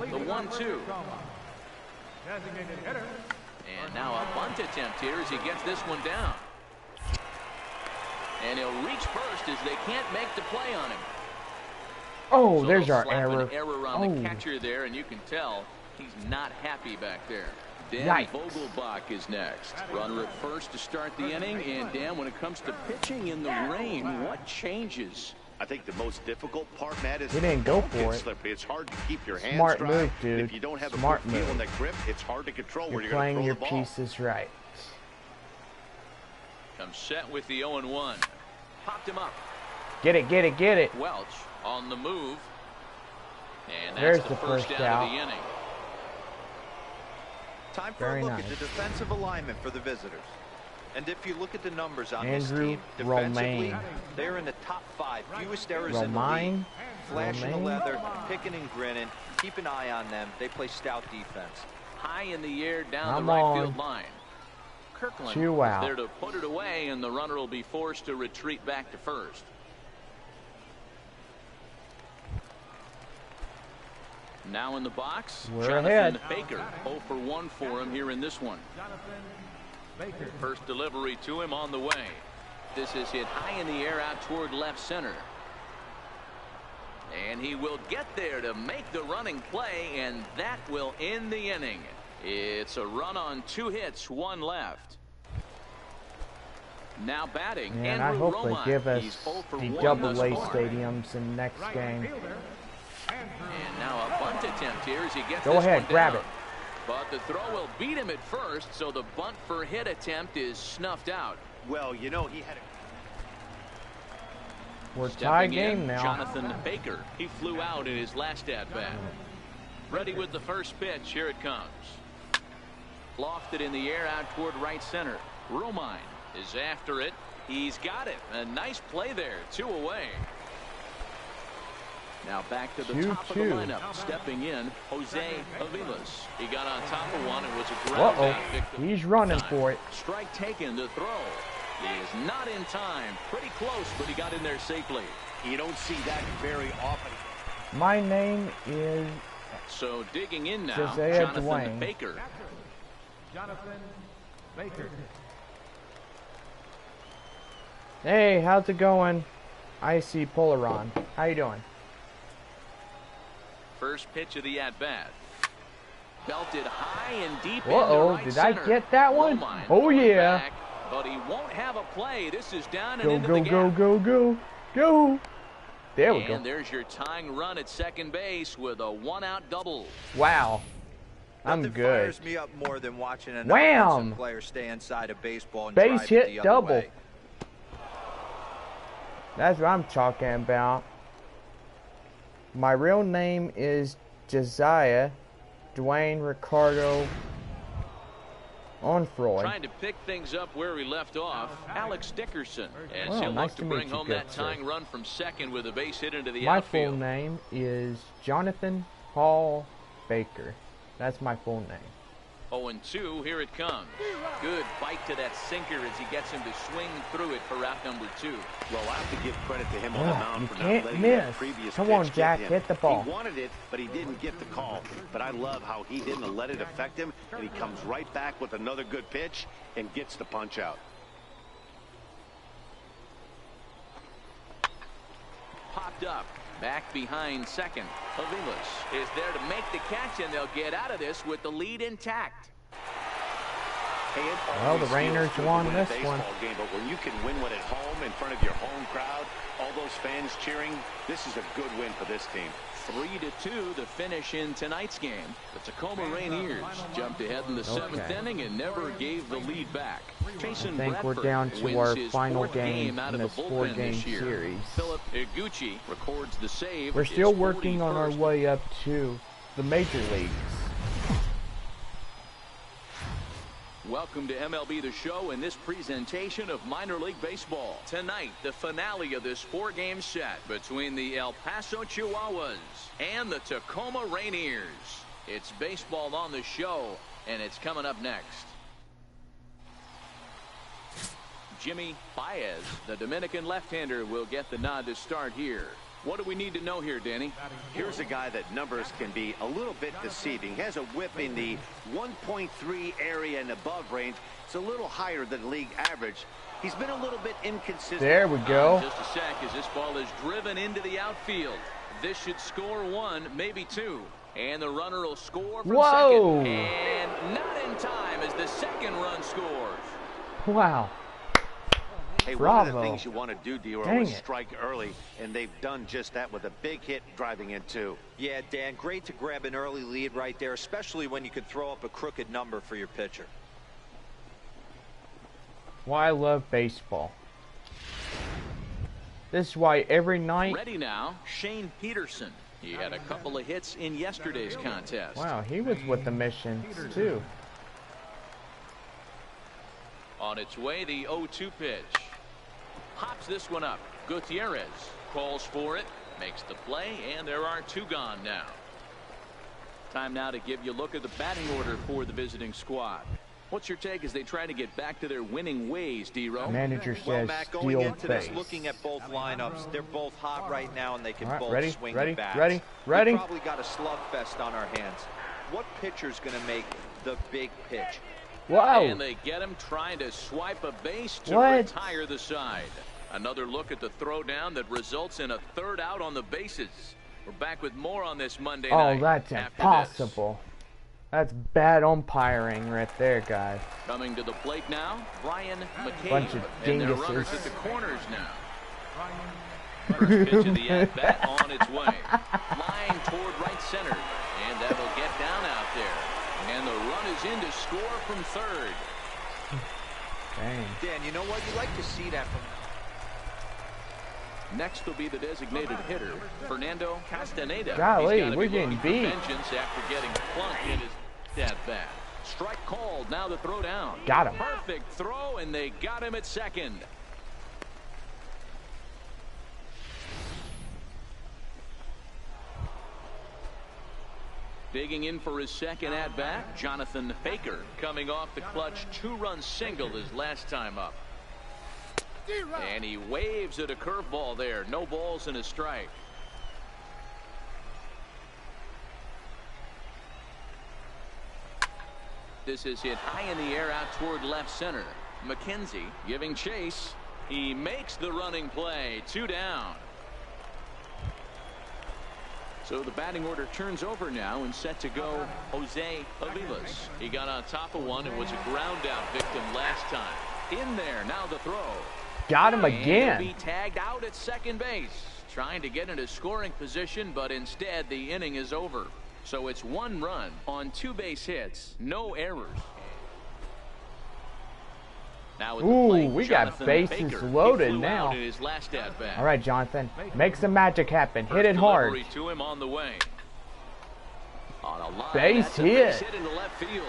The 1-2. Designated hitter. And now a bunt attempt here as he gets this one down. And he'll reach first as they can't make the play on him. Oh, So there's they'll our slap error. An error on the catcher there, and you can tell he's not happy back there. Dan Yikes. Vogelbach is next. Runner at first to start the inning. And Dan, when it comes to pitching in the rain, what changes? I think the most difficult part, Matt, is He didn't go for it. slippery. It's hard to keep your hands Smart dry. move, dude. If you don't have Smart a good feel move. in that grip, it's hard to control where You're you're going to playing throw your the ball. pieces right. Comes set with the 0-1. Popped him up. Get it, get it, get it. Welch on the move. And There's that's the first down out. of the inning. Time for Very a look nice. at the defensive alignment for the visitors. And if you look at the numbers on this Andrew team, defensively, Romaine. they're in the top 5. Fewest errors in the Romaine. league. Flashing the Romaine. leather, picking and grinning. Keep an eye on them. They play stout defense. High in the air down Come the right on. field line. Kirkland 2 is out. there to put it away, and the runner will be forced to retreat back to first. Now in the box, We're Jonathan ahead. Baker. 0 for 1 for him here in this one. Jonathan Baker. First delivery to him on the way. This is hit high in the air out toward left center. And he will get there to make the running play, and that will end the inning. It's a run on 2 hits, 1 left. Now batting, And I Andrew hope they Romine. give us He's 0 for the 1 double thus A far. stadiums in the next Right game. fielder. Andrew. And now a bunt attempt here as he gets Go this ahead, one grab down. it. But the throw will beat him at first, so the bunt for hit attempt is snuffed out. Well, you know, he had a We're tie Stepping game in, now. Jonathan Baker. He flew out in his last at-bat. Ready with the first pitch. Here it comes. Lofted in the air out toward right center. Romine is after it. He's got it. A nice play there. 2 away. Now back to the top of the 2-2. lineup. Stepping in, Jose Avilas. He got on top of one. It was a ground Uh-oh. out victory. He's running Time. for it. Strike taken to throw. He is not in time. Pretty close, but he got in there safely. You don't see that very often. My name is So digging in now, Josiah Jonathan Dwayne. Baker. Jonathan Baker. Hey, how's it going? I see Polaron. How you doing? First pitch of the at-bat. Belted high and deep Uh-oh, into right did I center. get that one? Romine Oh, going yeah. back, but he won't have a play. This is down and Go, into go, the go, gap. go, go, go. There we And go. there's your tying run at second base with a 1-out double. Wow. I'm Nothing good. fires me up more than watching an Wham! offensive player stay inside a baseball and Base drive it hit the other double. way. That's what I'm talking about. My real name is Josiah Dwayne Ricardo Onfroy. Trying to pick things up where we left off, Alex Dickerson. As Well, he'll nice look to to meet bring you, home good that sir. tying run from second with a base hit into the My full outfield. name is Jonathan Hall Baker. That's my full name. 0-2, here it comes. Good bite to that sinker as he gets him to swing through it for route number 2. Well, I have to give credit to him on the Oh, mound you for can't not letting that miss. previous Come pitch on, get Jack, him. hit the ball. He wanted it, but he didn't get the call. But I love how he didn't let it affect him, and he comes right back with another good pitch and gets the punch out. Popped up. Back behind second. Avilas is there to make the catch, and they'll get out of this with the lead intact. Hey, it Well, the always Rainers feels good to won win a this baseball one. game, but when you can win one at home, home in front of your home crowd, all those fans cheering, this is a good win for this team. 3-2 the finish in tonight's game. The Tacoma Rainiers jumped ahead in the 7th inning and never gave the lead back. Jason I think we're down to our final game in this 4-game series. Philip Iguchi records the save. We're still working on our way up to the major leagues. Welcome to MLB The Show in this presentation of minor league baseball. Tonight, the finale of this 4-game set between the El Paso Chihuahuas and the Tacoma Rainiers. It's baseball on the show, and it's coming up next. Jimmy Baez, the Dominican left-hander, will get the nod to start here. What do we need to know here, Danny? Here's a guy that numbers can be a little bit deceiving. He has a whip in the 1.3 area and above range. It's a little higher than league average. He's been a little bit inconsistent. There we go. Just a sec as this ball is driven into the outfield. This should score 1, maybe 2. And the runner will score from second. And not in time as the second run scores. Wow. Hey, Bravo. one of the things you want to do, D-Roy, is strike early, and they've done just that with a big hit driving in, too. Yeah, Dan, great to grab an early lead right there, especially when you could throw up a crooked number for your pitcher. Why I love baseball. This is why every night... Ready now, Shane Peterson. He had a couple of hits in yesterday's contest. Wow, he was with the Missions, too. On its way, the 0-2 pitch. Hops this one up. Gutierrez calls for it, makes the play, and there are 2 gone now. Time now to give you a look at the batting order for the visiting squad. What's your take as they try to get back to their winning ways, D-Row? Manager says well, Matt, going steal into base. this, looking at both lineups, they're both hot right now, and they can both swing ready, the bats. ready. We've probably got a slugfest on our hands. What pitcher's going to make the big pitch? Whoa. And they get him trying to swipe a base to retire the side. Another look at the throwdown that results in a 3rd out on the bases. We're back with more on this Monday night. Oh, that's impossible. That's bad umpiring right there, guys. Coming to the plate now, Brian McCabe. Bunch of and their dinguses. runners at the corners now. First pitch of the at-bat on its way. Flying toward right center. And that'll get down out there. And the run is in to score from 3rd. Dang. Dan, you know what? You like to see that from... Next will be the designated hitter, Fernando Castaneda. Golly, we're getting beat. Vengeance after getting plunked in his at-bat. Strike called, now the throw down. Got him. Perfect throw, and they got him at second. Digging in for his second at-bat, Jonathan Baker, coming off the clutch 2-run single his last time up. And he waves at a curveball there. No balls and a strike. This is hit high in the air out toward left center. McKenzie giving chase. He makes the running play. 2 down. So the batting order turns over now and set to go Jose Olivas. He got on top of one and was a ground out victim last time. In there, now the throw. Got him again. And he'll be tagged out at second base. Trying to get into scoring position, but instead the inning is over. So it's 1 run on 2 base hits. No errors. Now with the plate, we got Jonathan bases Baker. loaded He flew now. out in his last at-bat. All right, Jonathan. Make some magic happen. Hit it First hard. delivery to him on the way. On a line, Base that's a hit. base hit into left field.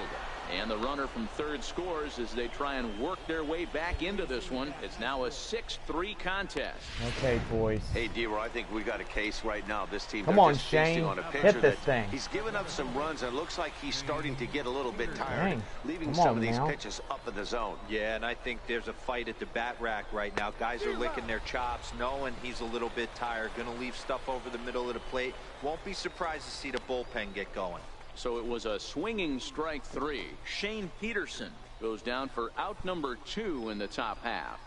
And the runner from 3rd scores as they try and work their way back into this one. It's now a 6-3 contest. Okay, boys. Hey, D-Roy, I think we got a case right now. This team, Come they're on, just feasting Shane. on a pitcher Hit this that thing. He's given up some runs, and it looks like he's starting to get a little bit tired, Dang. leaving Come some on of these now. pitches up in the zone. Yeah, and I think there's a fight at the bat rack right now. Guys are licking their chops, knowing he's a little bit tired. Going to leave stuff over the middle of the plate. Won't be surprised to see the bullpen get going. So it was a swinging strike 3. Shane Peterson goes down for out number 2 in the top half.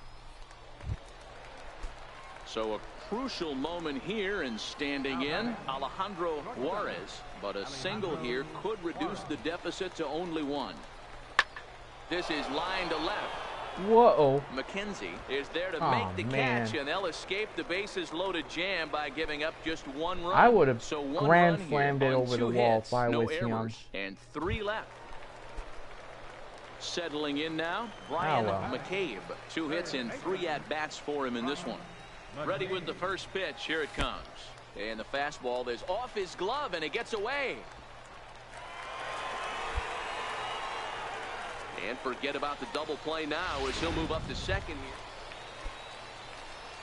So a crucial moment here, and standing in Alejandro Juarez, but a single here could reduce the deficit to only 1. This is line to left. Whoa. McKenzie is there to Oh, make the man. catch, and they'll escape the bases loaded jam by giving up just one run. I would have so one grand run here slammed it on over the 2 wall hits, if I no was him. errors, and 3 left. Settling in now, Brian McCabe. 2 hits and 3 at-bats for him in this one. Ready with the first pitch. Here it comes. And the fastball is off his glove, and it gets away. And forget about the double play now as he'll move up to second here.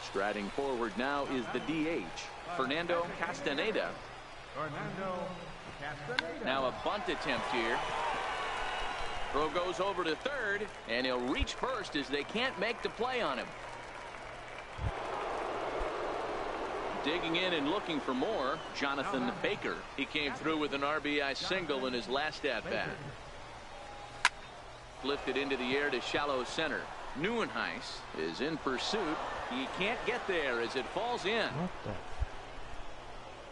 Striding forward now is the DH, Fernando Castaneda. Now a bunt attempt here. Throw goes over to third, and he'll reach first as they can't make the play on him. Digging in and looking for more, Jonathan Baker. He came through with an RBI single in his last at-bat. Lifted into the air to shallow center. Neuenhuis is in pursuit. He can't get there as it falls in.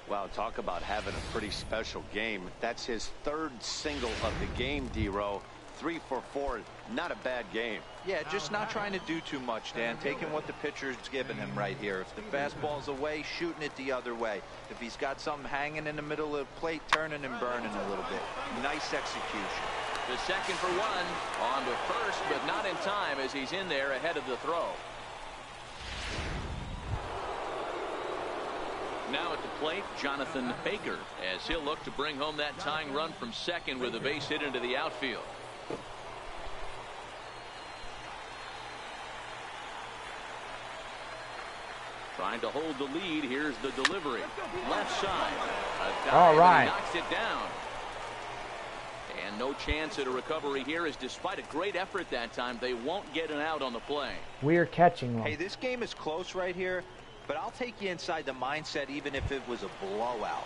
Wow, talk about having a pretty special game. That's his 3rd single of the game, D-Row. 3 for 4, not a bad game. Yeah, just not trying to do too much, Dan. Taking what the pitcher's giving him right here. If the fastball's away, shooting it the other way. If he's got something hanging in the middle of the plate, turning and burning a little bit. Nice execution. The second for 1 on to first, but not in time as he's in there ahead of the throw. Now at the plate, Jonathan Baker, as he'll look to bring home that tying run from second with a base hit into the outfield. Trying to hold the lead. Here's the delivery. Left side. A dive, all right. And he knocks it down. And no chance at a recovery here, as despite a great effort that time, they won't get an out on the play. We're catching them. Hey, this game is close right here, but I'll take you inside the mindset even if it was a blowout.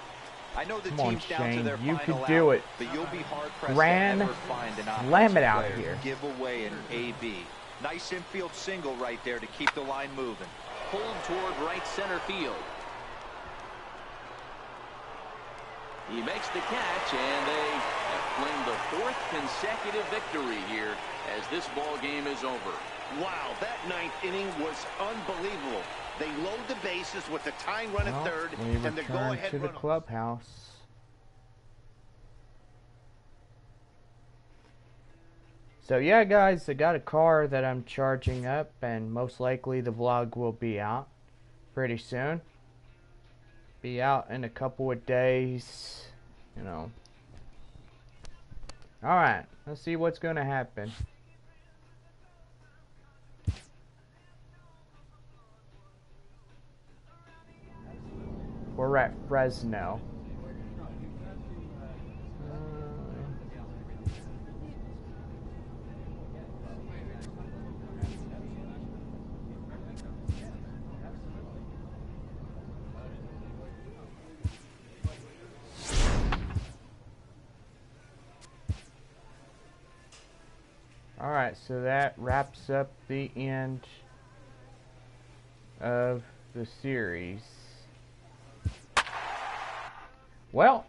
I know the team's down to their you final could do out, it. but you'll be hard-pressed to Ran, ever find an slam it offensive out player here. to give away an AB. Nice infield single right there to keep the line moving. Pulled toward right center field. He makes the catch, and they have claimed the 4th consecutive victory here as this ball game is over. Wow, that 9th inning was unbelievable. They load the bases with the tying run at third, We and the return go-ahead to the run. clubhouse. So yeah, guys, I got a car that I'm charging up, and most likely the vlog will be out pretty soon. Be out in a couple of days, you know. Alright, let's see what's gonna happen. We're at Fresno. Alright, so that wraps up the end of the series. Well,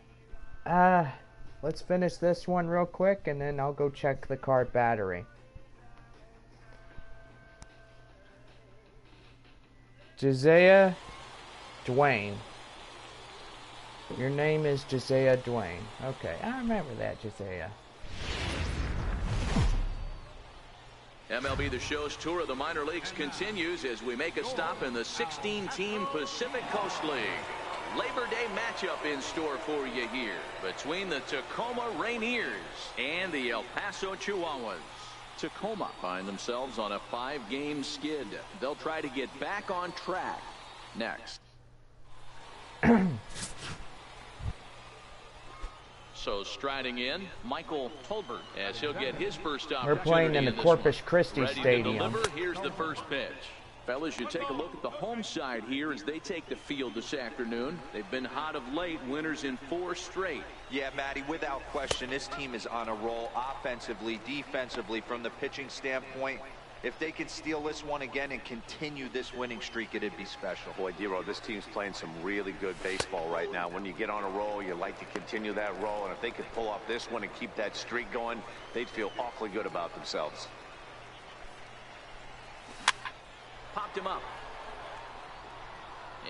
let's finish this one real quick, and then I'll go check the car battery. Josiah Dwayne. Your name is Josiah Dwayne. Okay, I remember that, Josiah. MLB The Show's tour of the minor leagues continues as we make a stop in the 16-team Pacific Coast League. Labor Day matchup in store for you here between the Tacoma Rainiers and the El Paso Chihuahuas. Tacoma find themselves on a 5-game skid. They'll try to get back on track next. So striding in, Michael Tolbert, as he'll get his first opportunity. We're playing in the Corpus Christi Ready Stadium. to deliver. Here's the first pitch. Fellas, you take a look at the home side here as they take the field this afternoon. They've been hot of late, winners in 4 straight. Yeah, Matty, without question, this team is on a roll offensively, defensively, from the pitching standpoint. If they could steal this one again and continue this winning streak, it'd be special. Boy, D-Row, this team's playing some really good baseball right now. When you get on a roll, you like to continue that roll, and if they could pull off this one and keep that streak going, they'd feel awfully good about themselves. Popped him up.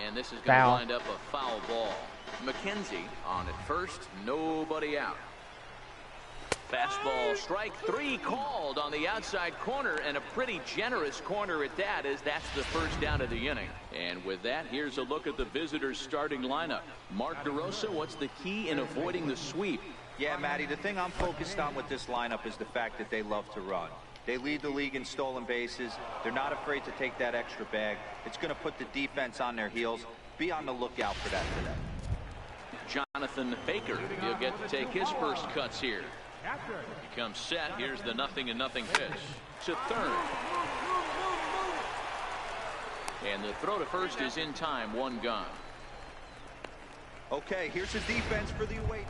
And this is going to Foul. wind up a foul ball. McKenzie on at first, nobody out. Fastball strike 3 called on the outside corner, and a pretty generous corner at that, as that's the first down of the inning. And with that, here's a look at the visitors' starting lineup. Mark DeRosa, what's the key in avoiding the sweep? Yeah, Matty, the thing I'm focused on with this lineup is the fact that they love to run. They lead the league in stolen bases. They're not afraid to take that extra bag. It's going to put the defense on their heels. Be on the lookout for that today. Jonathan Baker, he'll get to take his first cuts here. He comes set. Here's the 0-0 pitch to third. And the throw to first is in time. 1 gone. Okay, here's the defense for the away.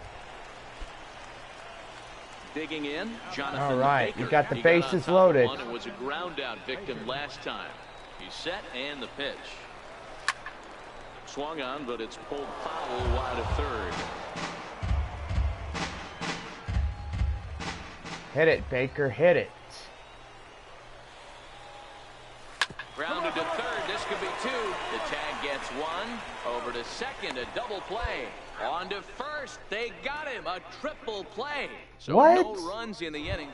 Digging in, Jonathan All right, Baker. you got the He bases on top of loaded. one and was a ground out victim last time. He's set, and the pitch. Swung on, but it's pulled foul wide of third. Hit it, Baker, hit it. Grounded to third. This could be 2. The tag gets 1. Over to second. A double play. On to first. They got him. A triple play. So What? no runs in the inning.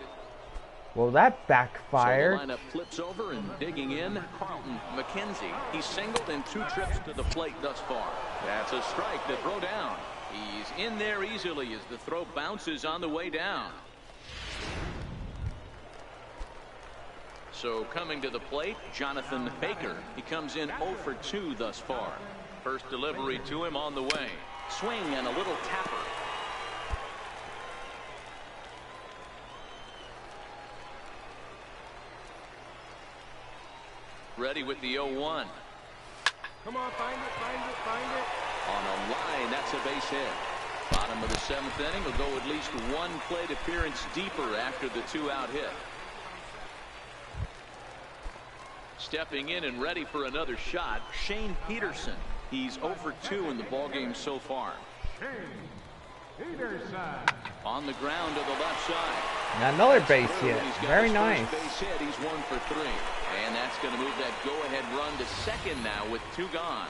Well, that So backfired. the lineup flips over, and digging in, Carlton McKenzie. He's singled in 2 trips to the plate thus far. That's a strike to throw down. He's in there easily as the throw bounces on the way down. So coming to the plate, Jonathan Baker. He comes in 0 for 2 thus far. First delivery to him on the way. Swing and a little tapper. Ready with the 0-1. Come on, find it, find it, find it. On a line, that's a base hit. Bottom of the 7th inning will go at least 1 plate appearance deeper after the 2-out hit. Stepping in and ready for another shot, Shane Peterson. He's 0 for 2 in the ballgame so far. Peterson. On the ground to the left side. And another base hit. He's got Very his nice. first base hit. He's 1 for 3. And that's going to move that go-ahead run to second now with 2 gone.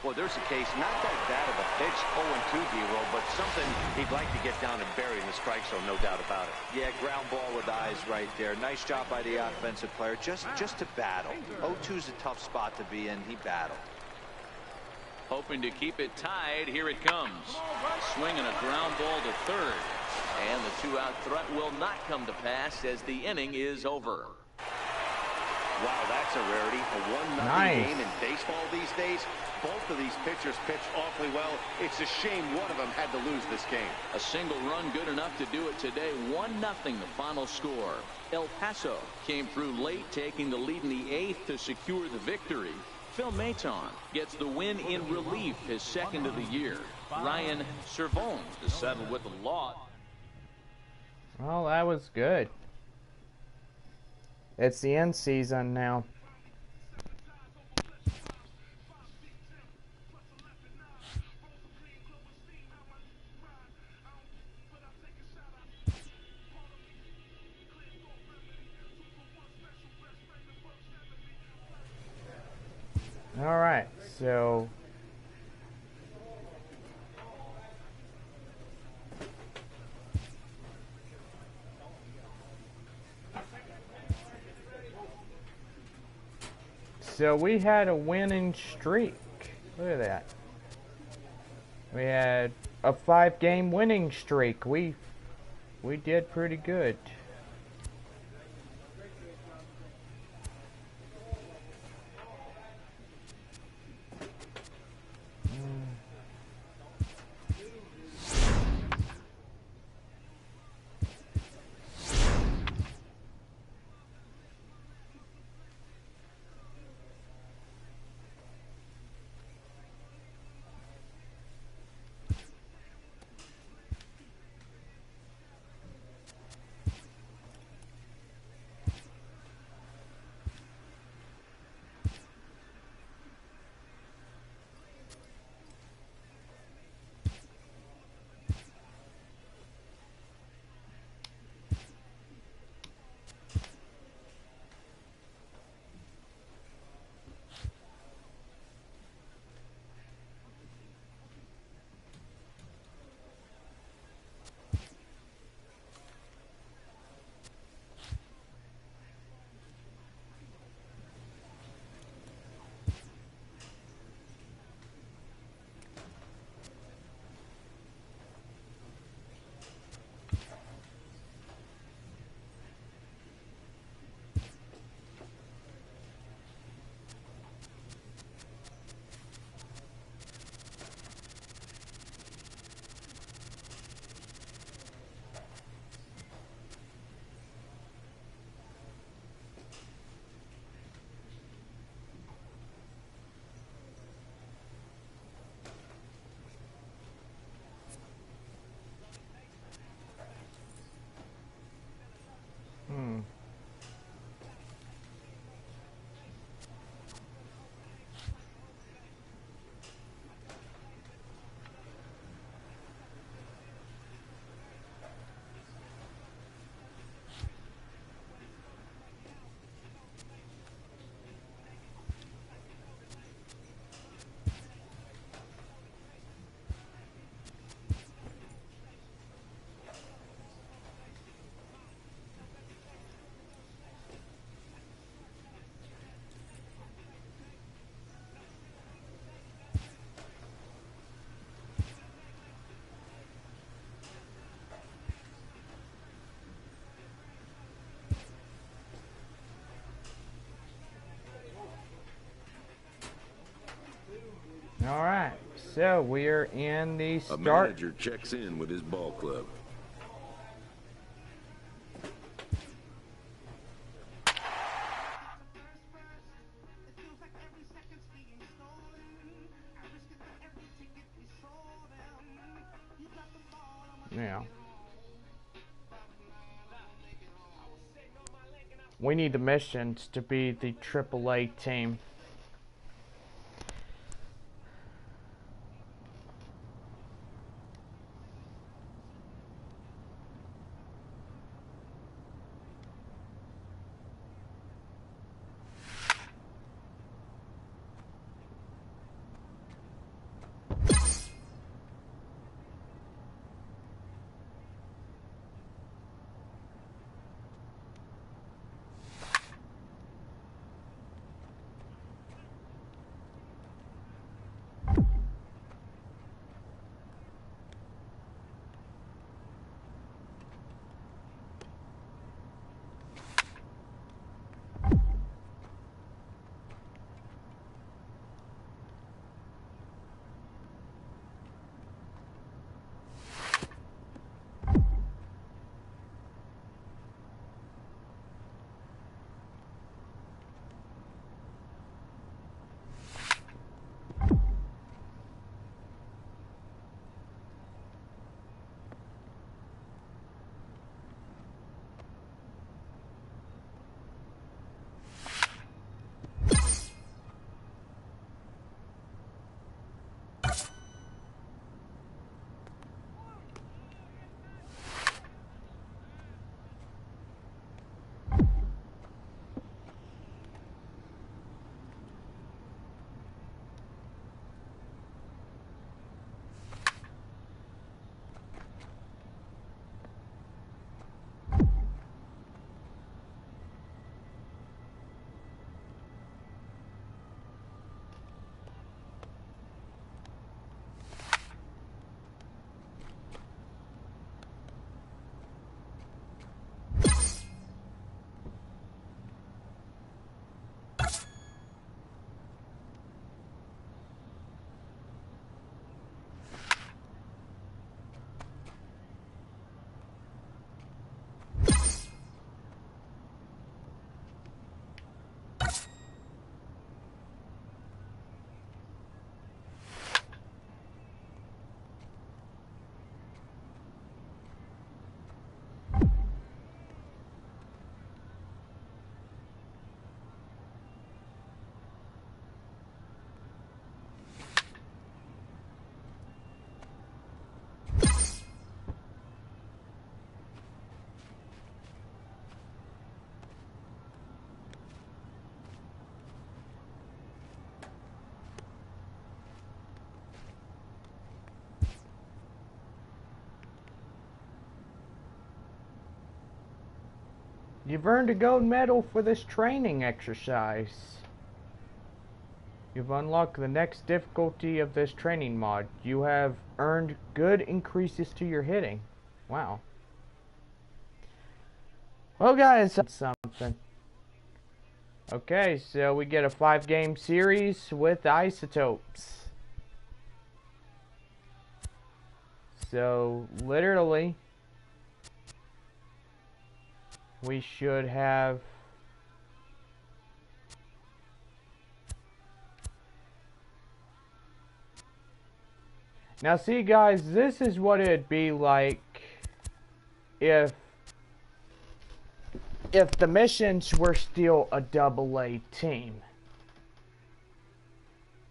Well, there's a case, not that bad of a pitch, 0-2, D-roll, but something he'd like to get down and bury in the strike zone, no doubt about it. Yeah, ground ball with eyes right there. Nice job by the offensive player. Just to battle. 0-2's a tough spot to be in. He battled. Hoping to keep it tied. Here it comes. Swinging a ground ball to third. And the 2-out threat will not come to pass as the inning is over. Wow, that's a rarity. A 1-0 Nice. game in baseball these days. Both of these pitchers pitched awfully well. It's a shame one of them had to lose this game. A single run good enough to do it today. 1-0 the final score. El Paso came through late, taking the lead in the 8th to secure the victory. Phil Maton gets the win in relief, his 2nd of the year. Ryan Servon is settled with a loss. Well, that was good. It's the end season now. All right, so we had a winning streak. Look at that. We had a 5-game winning streak. We did pretty good. Alright, so we're in the A start. manager checks in with his ball club. Yeah. We need the missions to be the AAA team. You've earned a gold medal for this training exercise. You've unlocked the next difficulty of this training mod. You have earned good increases to your hitting. Wow. Well guys, that's something. Okay, so we get a 5-game series with isotopes. So, literally, we should have now see guys, this is what it'd be like if the missions were still a AA team.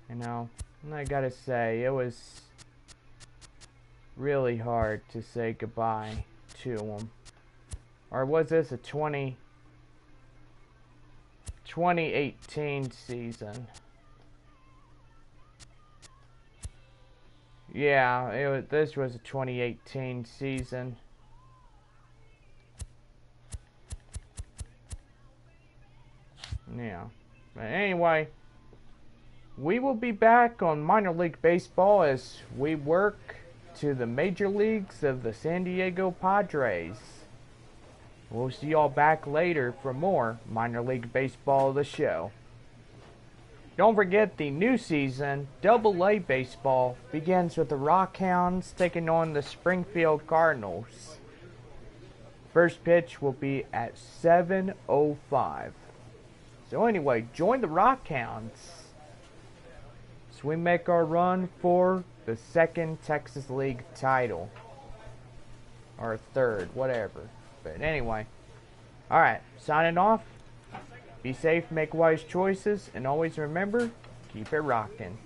You know, and I gotta say, it was really hard to say goodbye to them. Or was this a 2018 season? Yeah, this was a 2018 season. Yeah. But anyway, we will be back on minor league baseball as we work to the major leagues of the San Diego Padres. We'll see y'all back later for more minor league baseball, the show. Don't forget the new season, AA Baseball, begins with the Rockhounds taking on the Springfield Cardinals. First pitch will be at 7:05. So anyway, join the Rockhounds as we make our run for the second Texas League title. Or third, whatever. But anyway. Alright, signing off. Be safe, make wise choices, and always remember, keep it rocking.